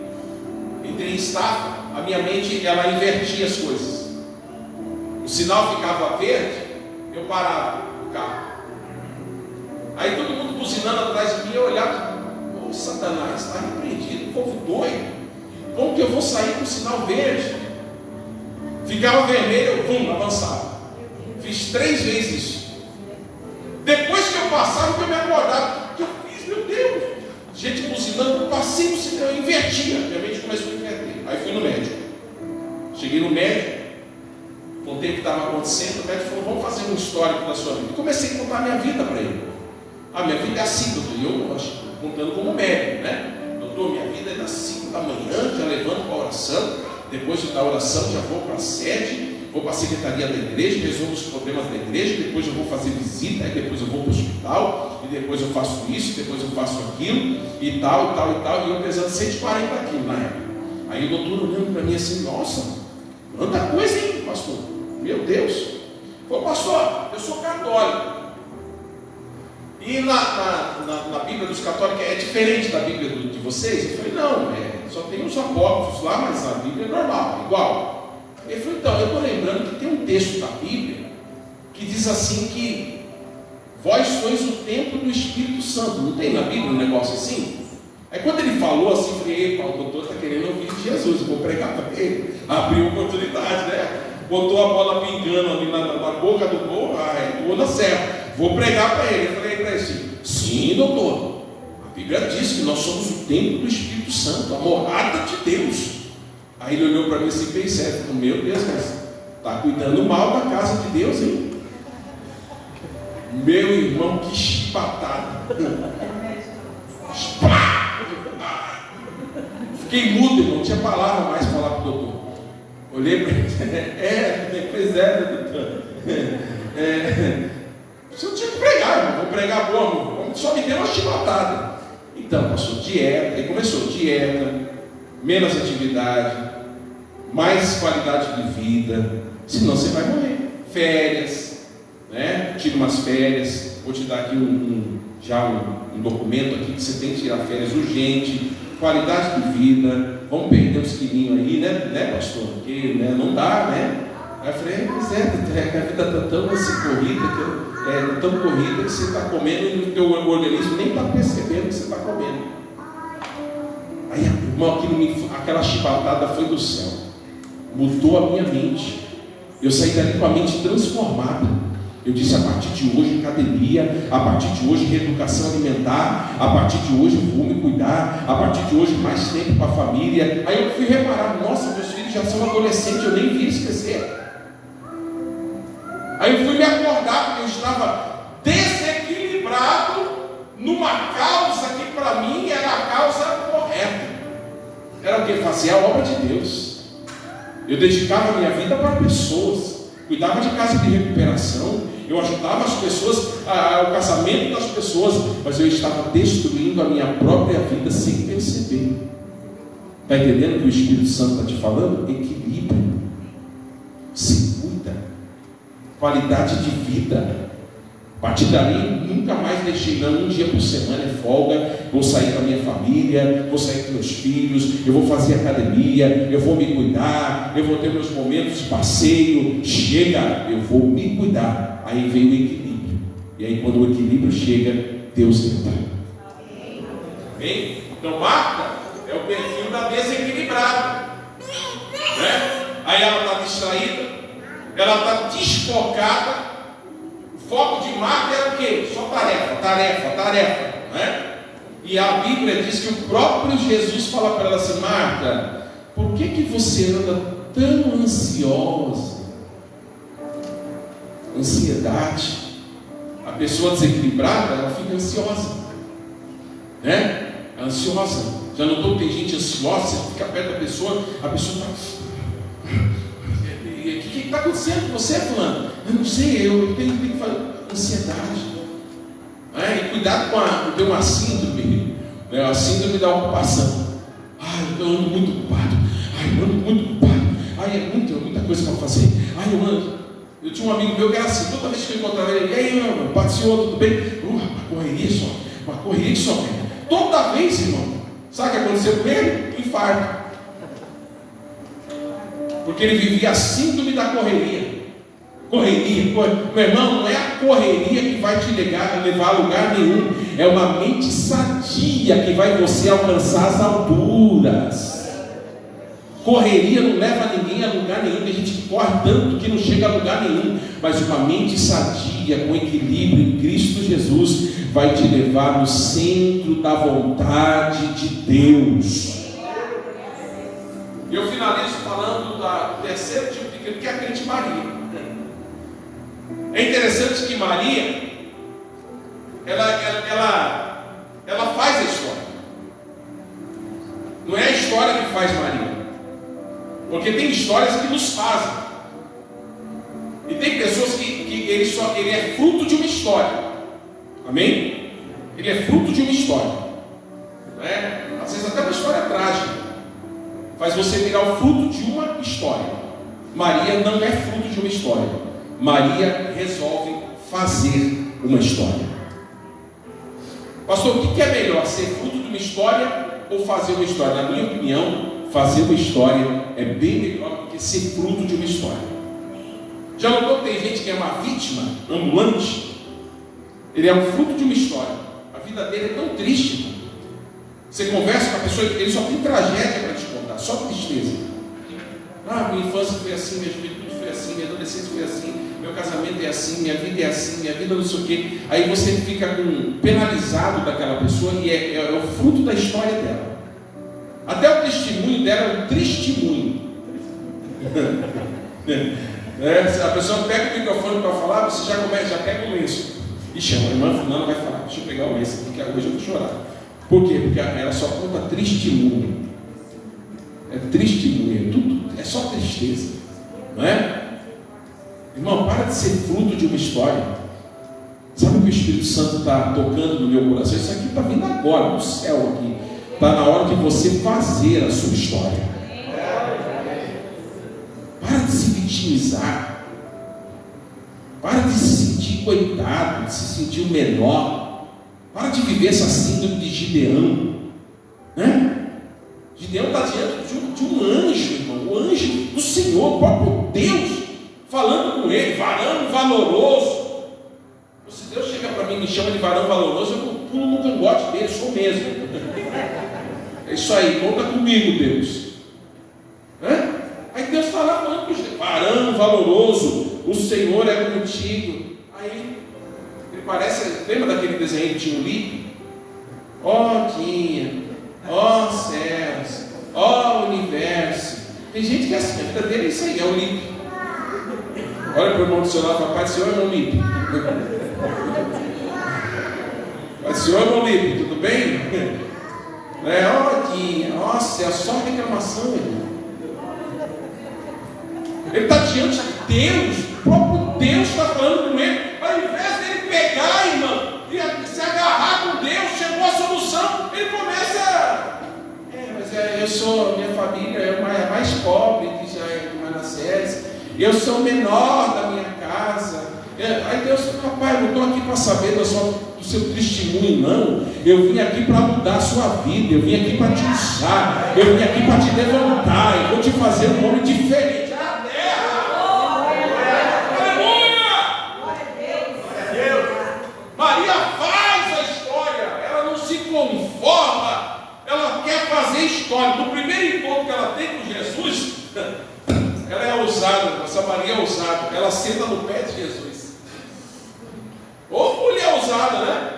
entrei em estafa, a minha mente, ela invertia as coisas. O sinal ficava verde, eu parava o carro. Aí todo mundo buzinando atrás de mim, eu olhava, ô Satanás, está repreendido, um povo doido. Como que eu vou sair com o sinal verde? Ficava vermelho, eu avançava. Fiz 3 vezes isso. Depois que eu passava, que eu me acordava, o que eu fiz, meu Deus? Gente buzinando, eu passei no sinal, eu invertia. Minha mente começou a inverter. Aí fui no médico. Cheguei no médico, contei o que estava acontecendo. O médico falou, vamos fazer um histórico da sua vida. E comecei a contar a minha vida para ele. A minha vida é assim, doutor. E eu contando como médico, né? Doutor, minha vida é das 5 da manhã, já levanto para a oração. Depois da oração já vou para a sede, vou para a secretaria da igreja, resolvo os problemas da igreja, depois eu vou fazer visita, aí depois eu vou para o hospital, e depois eu faço isso, depois eu faço aquilo, e tal, e eu pesando 140 quilos na época. Aí o doutor olhando para mim assim, nossa, quanta coisa, hein, pastor? Meu Deus. Falei, pastor, eu sou católico. E na Bíblia dos católicos é diferente da Bíblia de vocês? Eu falei, não, só tem os apócrifos lá, mas a Bíblia é normal, igual. Ele falou, então, eu estou lembrando que tem um texto da Bíblia que diz assim que vós sois o templo do Espírito Santo. Não tem na Bíblia um negócio assim? Aí quando ele falou assim, eu falei, epa, o doutor está querendo ouvir de Jesus, eu vou pregar para ele. Abriu oportunidade, né? Botou a bola pingando ali na boca do povo, estou na serra. Vou pregar para ele. Eu falei para ele assim, sim, doutor, a Bíblia diz que nós somos o templo do Espírito Santo, a morada de Deus. Aí ele olhou para mim assim, bem sério, falou, meu Deus, mas está cuidando mal da casa de Deus, hein? Meu irmão, que chibatada. Fiquei mudo, irmão, não tinha palavra mais para falar para o doutor. Olhei para ele, pois é, doutor. Eu tinha que pregar, irmão. Vou pregar como? Só me deu uma chibatada. Então, passou dieta, aí começou dieta, menos atividade, mais qualidade de vida, senão você vai morrer. Férias, né? Tira umas férias, vou te dar aqui um documento aqui que você tem que tirar férias urgente, qualidade de vida, vamos perder uns quilinhos aí, né pastor? Porque não dá, né? Aí eu falei, pois é, a vida está tão assim corrida, tão corrida que você está comendo e o teu organismo nem está percebendo que você está comendo. Aí, irmão, aquela chibatada foi do céu, mudou a minha mente. Eu saí dali com a mente transformada. Eu disse, a partir de hoje academia, a partir de hoje reeducação alimentar, a partir de hoje eu vou me cuidar, a partir de hoje mais tempo para a família. Aí eu fui reparar, nossa, meus filhos já são adolescentes, eu nem vi eles crescer. Aí eu fui me acordar porque eu estava desequilibrado numa causa que para mim era a causa correta. Era o que? Fazer a obra de Deus. Eu dedicava a minha vida para pessoas, cuidava de casa de recuperação, eu ajudava as pessoas, ao casamento das pessoas, mas eu estava destruindo a minha própria vida sem perceber. Está entendendo o que o Espírito Santo está te falando? Equilíbrio, se cuida, qualidade de vida. A partir dali, nunca mais deixei, não, um dia por semana é folga, vou sair com a minha família, vou sair com meus filhos, eu vou fazer academia, eu vou me cuidar, eu vou ter meus momentos de passeio, chega, eu vou me cuidar. Aí vem o equilíbrio, e aí quando o equilíbrio chega, Deus entra. Amém? Então Marta é o perfil da desequilibrada, né? Aí ela está distraída, ela está desfocada. O foco de Marta era o quê? Só tarefa, né? E a Bíblia diz que o próprio Jesus fala para ela assim: Marta, por que você anda tão ansiosa? Ansiedade. A pessoa desequilibrada, ela fica ansiosa, né? Ansiosa. Já notou que tem gente ansiosa? Você fica perto da pessoa, a pessoa está... O que está acontecendo com você, fulano? Eu não sei, eu tenho que fazer ansiedade. E cuidado com uma síndrome, né? A síndrome da ocupação. Eu ando muito ocupado. É muita coisa para fazer. Eu tinha um amigo meu que era assim, toda vez que eu encontrava ele, e aí, meu passeou, tudo bem? Uma correria só. Toda vez, irmão. Sabe o que aconteceu com ele? Infarto. Porque ele vivia a síndrome da correria. Meu irmão, não é a correria que vai te levar a lugar nenhum. É uma mente sadia que vai você alcançar as alturas. Correria não leva ninguém a lugar nenhum. A gente corre tanto que não chega a lugar nenhum. Mas uma mente sadia, com equilíbrio em Cristo Jesus, vai te levar no centro da vontade de Deus. Eu finalizo falando do terceiro tipo de crente, que é a crente Maria. É interessante que Maria, ela faz a história. Não é a história que faz Maria. Porque tem histórias que nos fazem. E tem pessoas que ele é fruto de uma história. Amém? Ele é fruto de uma história. Às vezes até uma história trágica. Faz você virar o fruto de uma história. Maria não é fruto de uma história. Maria resolve fazer uma história. Pastor, o que é melhor? Ser fruto de uma história ou fazer uma história? Na minha opinião, fazer uma história é bem melhor do que ser fruto de uma história. Já notou que tem gente que é uma vítima ambulante? Ele é um fruto de uma história. A vida dele é tão triste. Você conversa com a pessoa, ele só tem tragédia para te contar, só tristeza. Minha infância foi assim, minha juventude foi assim, minha adolescência foi assim, meu casamento é assim, minha vida é assim, minha vida não sei o quê. Aí você fica penalizado daquela pessoa e é o fruto da história dela. Até o testemunho dela é um testemunho. Se a pessoa pega o microfone para falar, você já pega o lenço. Ixi, a irmã fulana vai falar, deixa eu pegar o lenço, porque hoje eu vou chorar. Por quê? Porque ela só conta testemunho. É testemunho, tudo é só tristeza, não é? Irmão, para de ser fruto de uma história. Sabe o que o Espírito Santo está tocando no meu coração? Isso aqui está vindo agora, no céu aqui. Está na hora de você fazer a sua história. Para de se vitimizar. Para de se sentir coitado, de se sentir o menor. Para de viver essa síndrome de Gideão, né? Gideão está diante de um anjo, irmão, o anjo do Senhor, o próprio Deus, falando com ele, varão valoroso. Se Deus chega para mim e me chama de varão valoroso, eu pulo no cangote dele, sou mesmo. É isso aí, conta comigo, Deus. Aí Deus está lá falando com ele, varão valoroso, o Senhor é contigo. Aí ele parece, lembra daquele desenho que tinha um Lipe? Tinha. Céus, universo. Tem gente que é assim, a vida dele é isso aí, é o Lipe. Olha para o irmão do seu lado, papai do Senhor, irmão Lipe. Pai do Senhor, irmão Lipe, tudo bem? Tinha. Céus, só reclamação, irmão. Ele está diante de Deus, o próprio Deus está falando com ele. Ao invés dele pegar, irmão, e se agarrar com Deus, chegou a solução, ele começa. Minha família é mais pobre que já é de Manassés, eu sou o menor da minha casa. Aí Deus falou: rapaz, eu não estou aqui para saber do seu testemunho, não. Eu vim aqui para mudar a sua vida, eu vim aqui para te usar, eu vim aqui para te levantar, eu vou te fazer um homem diferente. Maria faz a história, ela não se conforma, ela quer fazer história. No primeiro encontro que ela tem com Jesus, ela é ousada, essa Maria é ousada, ela senta no pé de Jesus. Ô mulher ousada, né?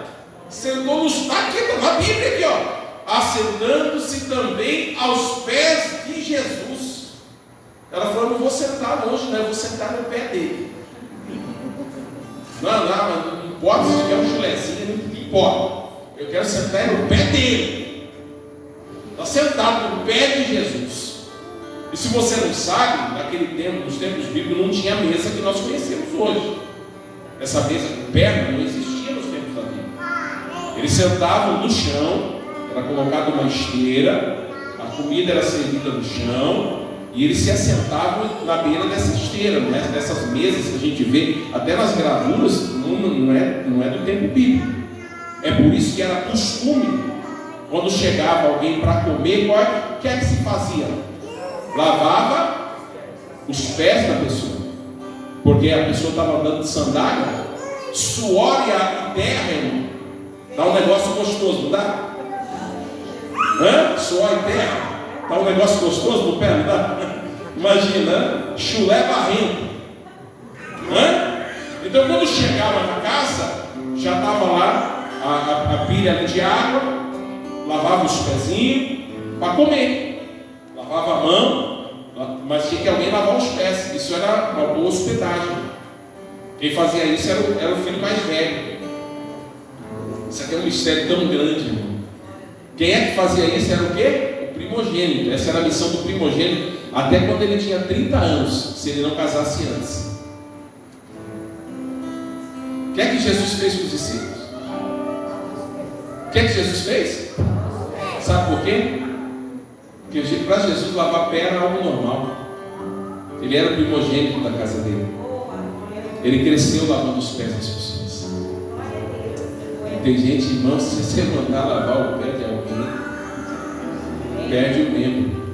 Sentou nos. Aqui na Bíblia, aqui, ó. Assentando-se também aos pés de Jesus. Ela falou: não vou sentar longe, não, eu vou sentar no pé dele. Não importa se tiver um chulezinho, não importa. Eu quero sentar no pé dele. Está sentado no pé de Jesus. E se você não sabe, naquele tempo, nos tempos bíblicos, não tinha a mesa que nós conhecemos hoje. Essa mesa com perna não existia nos tempos da Bíblia. Eles sentavam no chão, era colocada uma esteira, a comida era servida no chão, e eles se assentavam na beira dessa esteira, né? Dessas mesas que a gente vê, até nas gravuras, não é do tempo bíblico. É por isso que era costume, quando chegava alguém para comer, o que é que se fazia? Lavava os pés da pessoa, porque a pessoa estava andando de sandália, suor e a terra, irmão, dá um negócio gostoso, não dá? Suor e terra, dá um negócio gostoso no pé, não dá? Imagina, chulé barrento. Então quando chegava na casa, já estava lá a pilha de água, lavava os pezinhos para comer. Lavava a mão, mas tinha que alguém lavar os pés. Isso era uma boa hospedagem. Quem fazia isso era o filho mais velho. Isso aqui é um mistério tão grande, irmão. Quem é que fazia isso era o quê? O primogênito. Essa era a missão do primogênito, até quando ele tinha 30 anos, se ele não casasse antes. O que é que Jesus fez com os discípulos? O que é que Jesus fez? Sabe por quê? Porque para Jesus lavar pé era algo normal. Ele era o primogênito da casa dele. Ele cresceu lavando os pés das pessoas. E tem gente, irmão, se você mandar lavar o pé de alguém, perde o membro.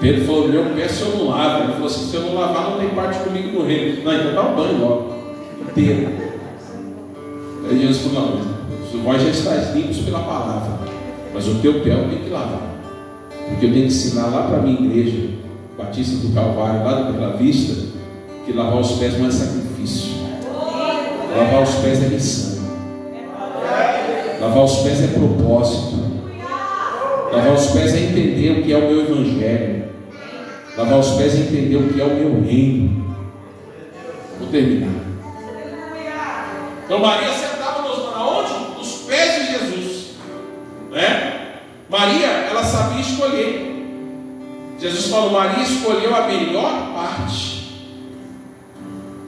Pedro falou: meu pé se eu não lavo. Ele falou assim: se eu não lavar, não tem parte comigo no reino. Não, então dá um banho logo inteiro. Aí Jesus falou: não, vós já estáis limpos pela palavra, mas o teu pé eu tenho que lavar, porque eu tenho que ensinar lá para a minha igreja Batista do Calvário, lá do Bela Vista, que lavar os pés não é sacrifício, lavar os pés é missão, lavar os pés é propósito, lavar os pés é entender o que é o meu evangelho, lavar os pés é entender o que é o meu reino. Vou terminar. Então Maria sentava aonde? Nos pés de Jesus, né? Maria, ela sabia escolher. Jesus falou: Maria escolheu a melhor parte.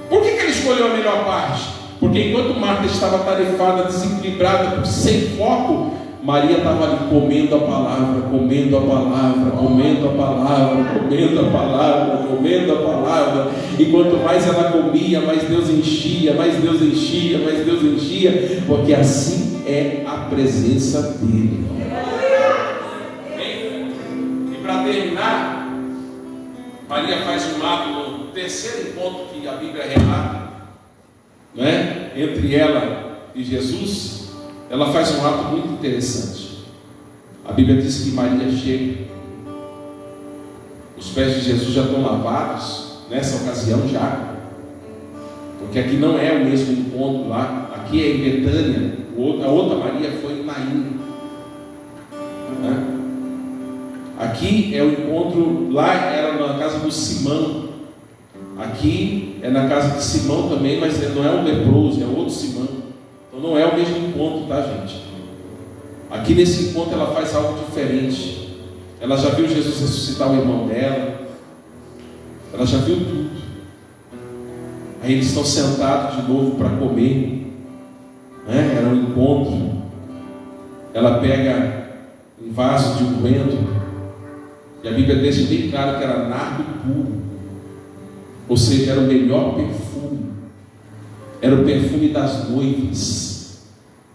Por que ele escolheu a melhor parte? Porque enquanto Marta estava tarefada, desequilibrada, sem foco, Maria estava ali comendo a palavra, comendo a palavra, comendo a palavra, comendo a palavra, comendo a palavra. E quanto mais ela comia, mais Deus enchia, mais Deus enchia, mais Deus enchia, porque assim é a presença dele. E para terminar, Maria faz um ato no terceiro encontro que a Bíblia relata, né? Entre ela e Jesus. Ela faz um ato muito interessante. A Bíblia diz que Maria chega, os pés de Jesus já estão lavados, nessa ocasião já, porque aqui não é o mesmo encontro lá, aqui é em Betânia, a outra Maria foi em Naim, né? Aqui é o encontro, lá era na casa do Simão, aqui é na casa de Simão também, mas não é o leproso, é outro Simão. Então não é o mesmo encontro, tá, gente? Aqui nesse encontro ela faz algo diferente. ela já viu Jesus ressuscitar o irmão dela, ela já viu tudo. Aí eles estão sentados de novo para comer, né? Era um encontro. Ela pega um vaso de unguento, e a Bíblia deixa bem claro que era nardo puro, ou seja, era o melhor perfume, era o perfume das noivas,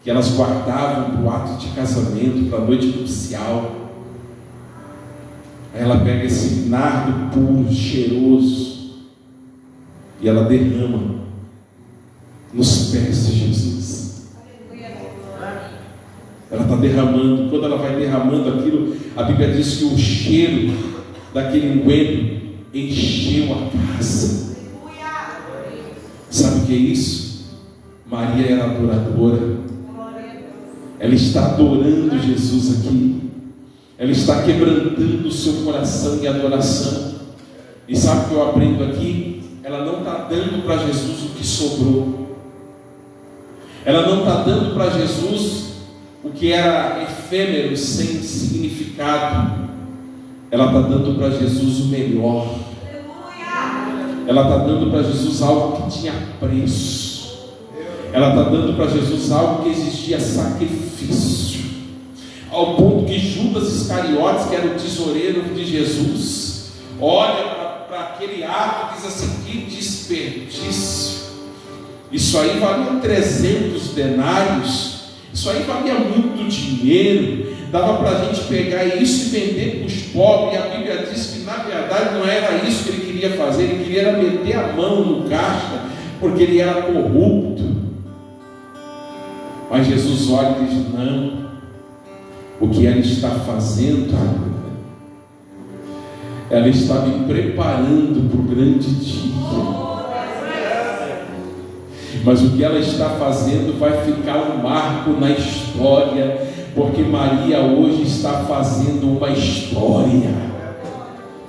que elas guardavam para o ato de casamento, para a noite nupcial. Aí ela pega esse nardo puro, cheiroso, e ela derrama nos pés de Jesus. Ela está derramando. Quando ela vai derramando aquilo, a Bíblia diz que o cheiro daquele unguento encheu a casa. Sabe o que é isso? Maria era adoradora. Ela está adorando Jesus aqui. Ela está quebrantando o seu coração em adoração. E sabe o que eu aprendo aqui? Ela não está dando para Jesus o que sobrou. Ela não está dando para Jesus o que era efêmero, sem significado. Ela está dando para Jesus o melhor. Ela está dando para Jesus algo que tinha preço. Ela está dando para Jesus algo que exigia sacrifício, ao ponto que Judas Iscariotes, que era o tesoureiro de Jesus, olha para aquele ato e diz assim: que desperdício, isso aí valia 300 denários, isso aí valia muito dinheiro, dava para a gente pegar isso e vender para os pobres. E a Bíblia diz que na verdade não era isso que ele queria fazer, ele queria meter a mão no caixa, porque ele era corrupto. Mas Jesus olha e diz: não, o que ela está fazendo, ela está me preparando para o grande dia. Mas o que ela está fazendo vai ficar um marco na história, porque Maria hoje está fazendo uma história.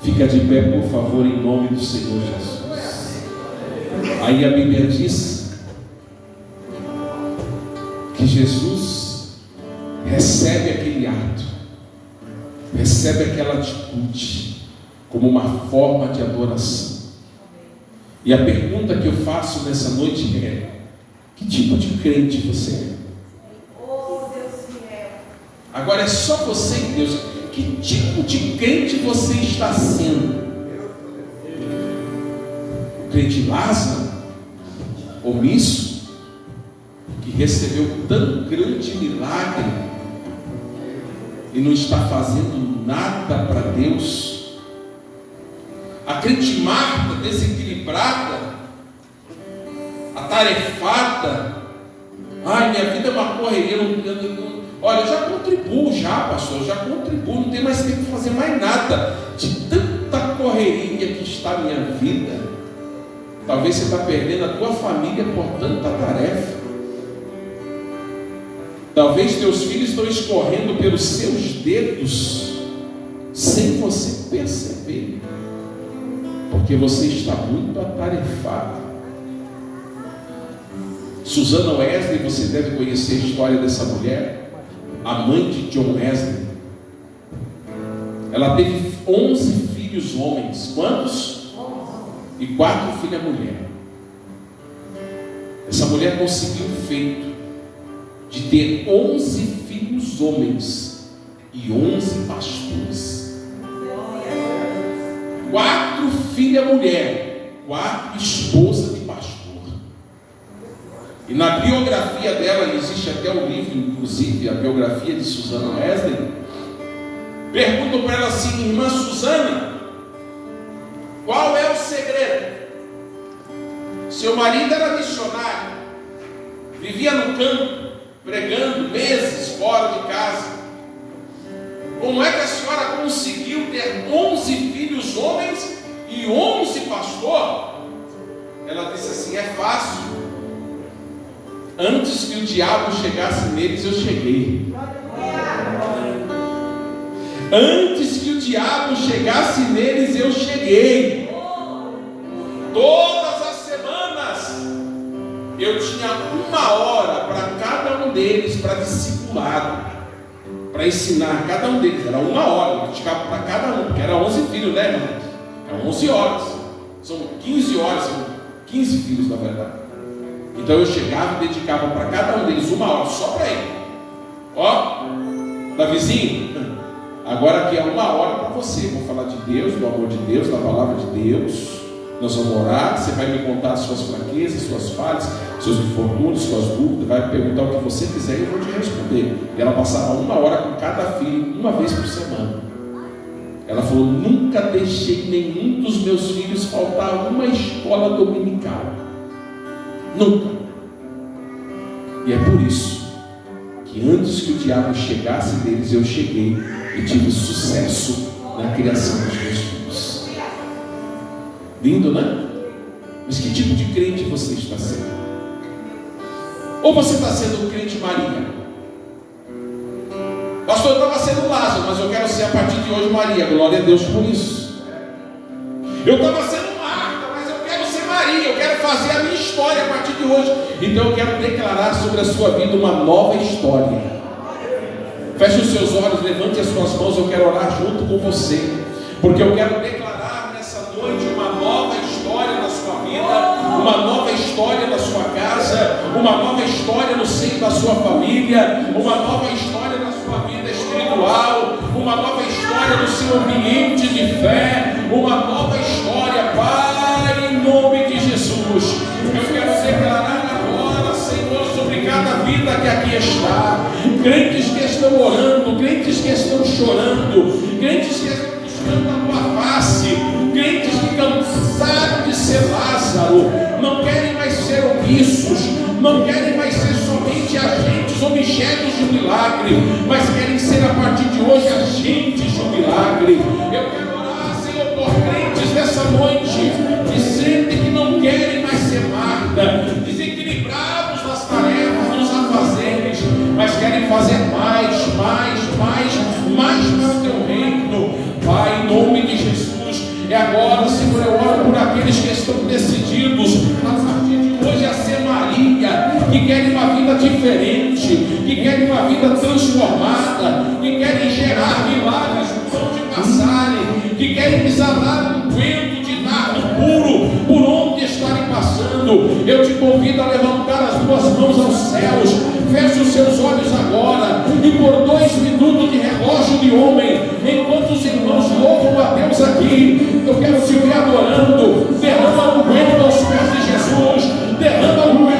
Fica de pé, por favor, em nome do Senhor Jesus. Aí a Bíblia diz que Jesus recebe aquele ato, recebe aquela atitude como uma forma de adoração. E a pergunta que eu faço nessa noite é: que tipo de crente você é? Agora é só você e Deus. Que tipo de crente você está sendo? O crente Lázaro, omisso, que recebeu tão grande milagre e não está fazendo nada para Deus? A crente Marta, desequilibrada, atarefada: ai, minha vida é uma correria, olha, eu já contribuo, pastor, já contribuo, não tem mais tempo de fazer mais nada, de tanta correria que está a minha vida. Talvez você está perdendo a tua família por tanta tarefa. Talvez teus filhos estão escorrendo pelos seus dedos sem você perceber, porque você está muito atarefado. Susana Wesley, você deve conhecer a história dessa mulher, a mãe de John Wesley. Ela teve 11 filhos homens. Quantos? 11. E 4 filhas mulheres. Essa mulher conseguiu o feito de ter 11 filhos homens e 11 pastores. 4 filhas mulheres, 4 esposas de pastor. E na biografia dela, existe até o livro, inclusive, a biografia de Susana Wesley. Perguntam para ela assim: irmã Susana, qual é o segredo? Seu marido era missionário, vivia no campo, pregando meses fora de casa. Como é que a senhora conseguiu ter 11 filhos homens e 11 pastores? Ela disse assim: é fácil. Antes que o diabo chegasse neles, eu cheguei. Antes que o diabo chegasse neles, eu cheguei. Todas as semanas eu tinha 1 hora para cada um deles, para discipulado, para ensinar cada um deles. Era 1 hora, eu dedicava para cada um, porque era 11 filhos, né, irmão? Eram 11 horas. São 15 horas, são 15 filhos, na verdade. Então eu chegava e dedicava para cada um deles 1 hora, só para ele. Ó, Davizinho, agora aqui é 1 hora para você. Vou falar de Deus, do amor de Deus, da palavra de Deus. Nós vamos orar, você vai me contar as suas fraquezas, suas falhas, seus infortúnios, suas dúvidas, vai me perguntar o que você quiser e eu vou te responder. E ela passava 1 hora com cada filho, 1 vez por semana. Ela falou: nunca deixei nenhum dos meus filhos faltar uma escola dominical. Nunca. E é por isso que antes que o diabo chegasse neles, eu cheguei e tive sucesso na criação dos meus filhos. Lindo, né? Mas que tipo de crente você está sendo? Ou você está sendo o crente Maria? Pastor, eu estava sendo Lázaro, mas eu quero ser a partir de hoje Maria. Glória a Deus por isso. Eu estava sendo Marta, mas eu quero ser Maria. Eu quero fazer a minha história a partir de hoje. Então eu quero declarar sobre a sua vida uma nova história. Feche os seus olhos, levante as suas mãos. Eu quero orar junto com você, porque eu quero declarar nessa noite uma nova história na sua vida, uma nova história na sua casa, uma nova história no seio da sua família, uma nova história na sua vida espiritual, uma nova história no seu ambiente de fé, uma nova história, Pai, em nome de Jesus. Eu quero declarar agora, Senhor, sobre cada vida que aqui está, crentes que estão orando, crentes que estão chorando, crentes que estão buscando a tua face, crentes que cansaram de ser Lázaro, não querem mais ser omissos, não querem mais ser somente agentes, objetos de um milagre, mas querem ser a partir de hoje agentes de um milagre. Eu quero orar, Senhor, por crentes nessa noite que sentem que não querem mais ser Marta, desequilibrados nas tarefas, nos afazeres, mas querem fazer mais para o teu reino. Pai, em nome de Jesus, é agora, Senhor, eu oro por aqueles que estão decididos a partir de hoje a ser Maria, que querem uma vida diferente, que querem uma vida transformada, que querem gerar milagres onde passarem, que querem desalar um vento de nardo puro por onde estarem passando. Eu te convido a levantar as tuas mãos aos céus, feche os seus olhos agora e por 2 minutos de relógio de homem, enquanto os irmãos louvam a Deus aqui, eu quero te ver adorando. Derrama o vento aos pés de Jesus, derrama o vento.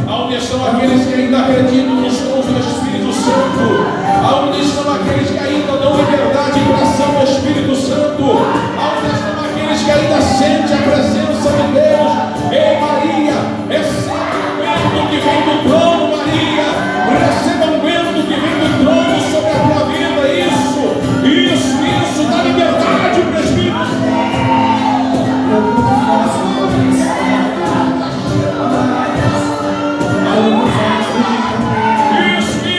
Aonde estão aqueles que ainda acreditam nos dons do Espírito Santo? Aonde estão aqueles que ainda dão liberdade para a ação do Espírito Santo? Aonde estão aqueles que ainda sentem a presença de Deus? Ei, Maria, receba o vento que vem do trono, Maria. Receba o vento que vem do trono sobre a tua vida. Isso, dá liberdade para o Espírito Santo.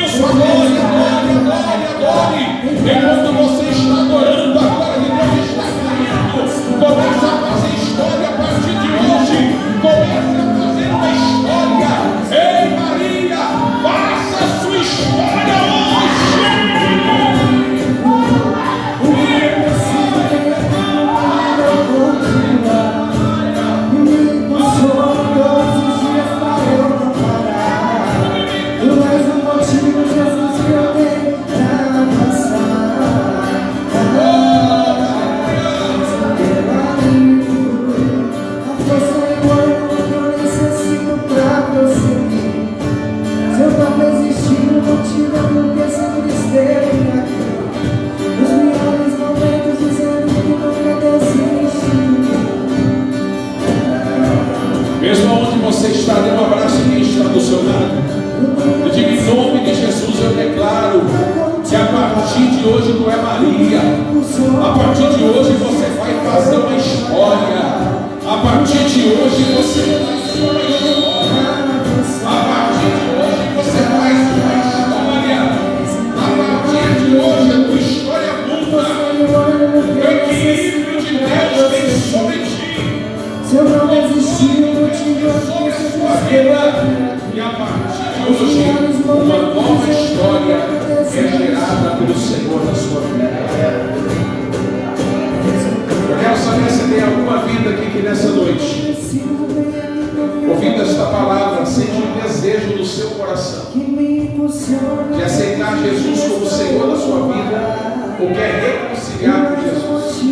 Isso, adore. Enquanto você está adorando, a glória de Deus está caindo. Começa a fazer história a partir de hoje. Começa a fazer uma história. Ei, Maria, faça a sua história hoje. Mesmo onde você está, dê um abraço em quem está do seu lado. Eu digo em nome de Jesus, eu declaro que a partir de hoje tu é Maria. A partir de hoje você vai fazer uma história. A partir de hoje você faz sua história. A partir de hoje você faz sua história. A partir de hoje a tua história muda. O equilíbrio de Deus vem sobre ti. Se eu não desistir, eu te sobre a sua vida. E a partir de hoje uma nova história é gerada pelo Senhor na sua vida. Eu quero saber se tem alguma vida aqui que nessa noite, ouvindo esta palavra, sente um desejo do seu coração de aceitar Jesus como Senhor da sua vida, ou quer reconciliar com Jesus.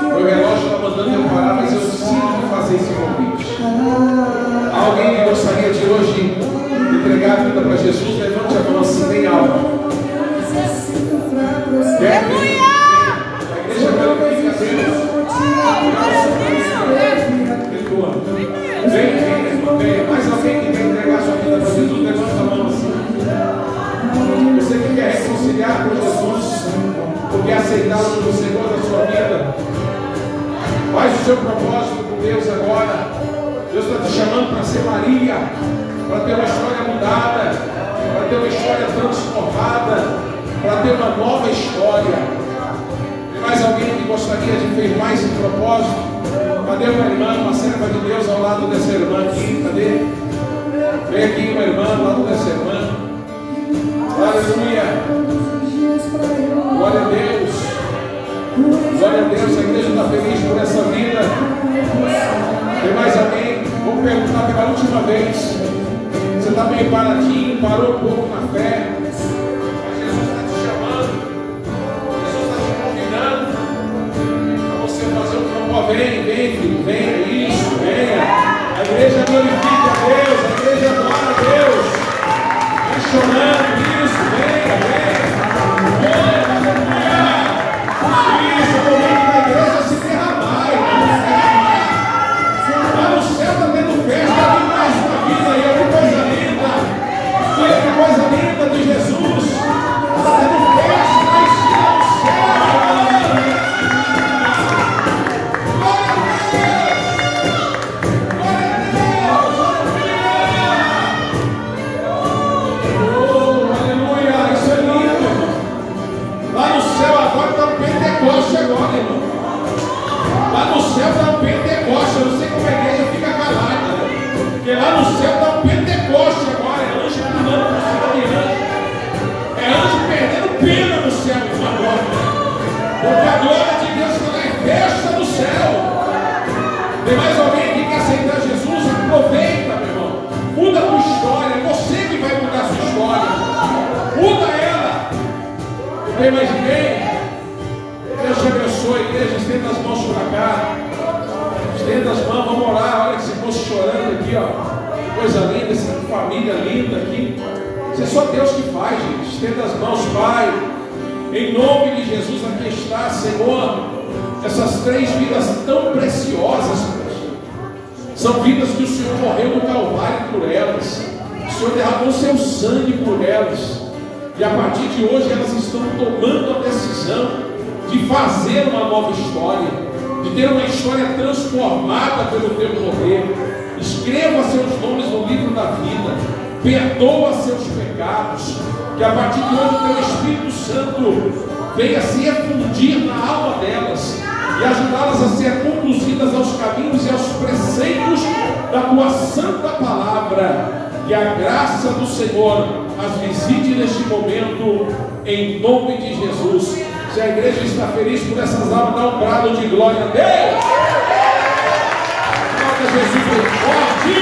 Meu relógio está mandando eu parar, mas eu preciso fazer esse convite. Alguém que gostaria de hoje entregar a vida para Jesus, levante a mão assim, bem alta. Quer ver? A igreja glorifica a Deus. Vem, mais alguém que quer entregar sua vida para Jesus, levanta a mão assim. Você que quer reconciliar com Jesus, ou quer aceitá-lo como Senhor da sua vida, faz o seu propósito com Deus agora. Deus está te chamando para ser Maria, para ter uma história mudada, para ter uma história transformada, para ter uma nova história. Tem mais alguém que gostaria de firmar esse propósito? Cadê uma irmã, uma serva de Deus ao lado dessa irmã aqui? Cadê? Vem aqui uma irmã ao lado dessa irmã. Aleluia. Glória a Deus. Glória a Deus. A igreja está feliz por essa vida. Tem mais alguém? Vou perguntar pela última vez. Você está meio paradinho, parou um pouco na fé. Mas Jesus está te chamando. Jesus está te convidando para você fazer um propósito. Vem, filho, venha, isso, venha. A igreja glorifica a Deus, a igreja adora a Deus. Vem chorando, isso, venha. Isso, o momento da igreja se derramar, lá no céu está tendo festa, tem mais uma vida aí, olha que coisa linda. Olha que coisa linda de Jesus. Está tendo festa lá em cima no céu. Glória a Deus! Glória a Deus! Oh, aleluia! Isso é lindo! Lá no céu agora está um Pentecoste agora, irmão. Lá no céu está um Pentecoste. Eu não sei como a igreja fica calada, né? Porque lá no céu está um Pentecoste agora. É anjo pulando por cima de anjo. É anjo perdendo pena no céu agora. Porque a glória de Deus está em festa no céu. Tem mais alguém que quer aceitar Jesus? Aproveita, meu irmão. Muda a tua história. É você que vai mudar a sua história. Muda ela. Tem mais ninguém? Deus te abençoe, igreja. Estenda as mãos para cá. Estenda as mãos, vamos orar. Olha esse moço chorando aqui, ó. Coisa linda, essa família linda aqui. Isso é só Deus que faz, gente. Estenda as mãos, Pai. Em nome de Jesus, aqui está, Senhor. Essas três vidas tão preciosas, são vidas que o Senhor morreu no Calvário por elas. O Senhor derramou seu sangue por elas. E a partir de hoje elas estão tomando a decisão de fazer uma nova história, de ter uma história transformada pelo teu poder. Escreva seus nomes no livro da vida, perdoa seus pecados, que a partir de hoje o teu Espírito Santo venha se fundir na alma delas e ajudá-las a ser conduzidas aos caminhos e aos preceitos da tua santa palavra. Que a graça do Senhor as visite neste momento, em nome de Jesus. Se a igreja está feliz por essas almas, dá um brado de glória a Deus. Glória a Jesus bem forte.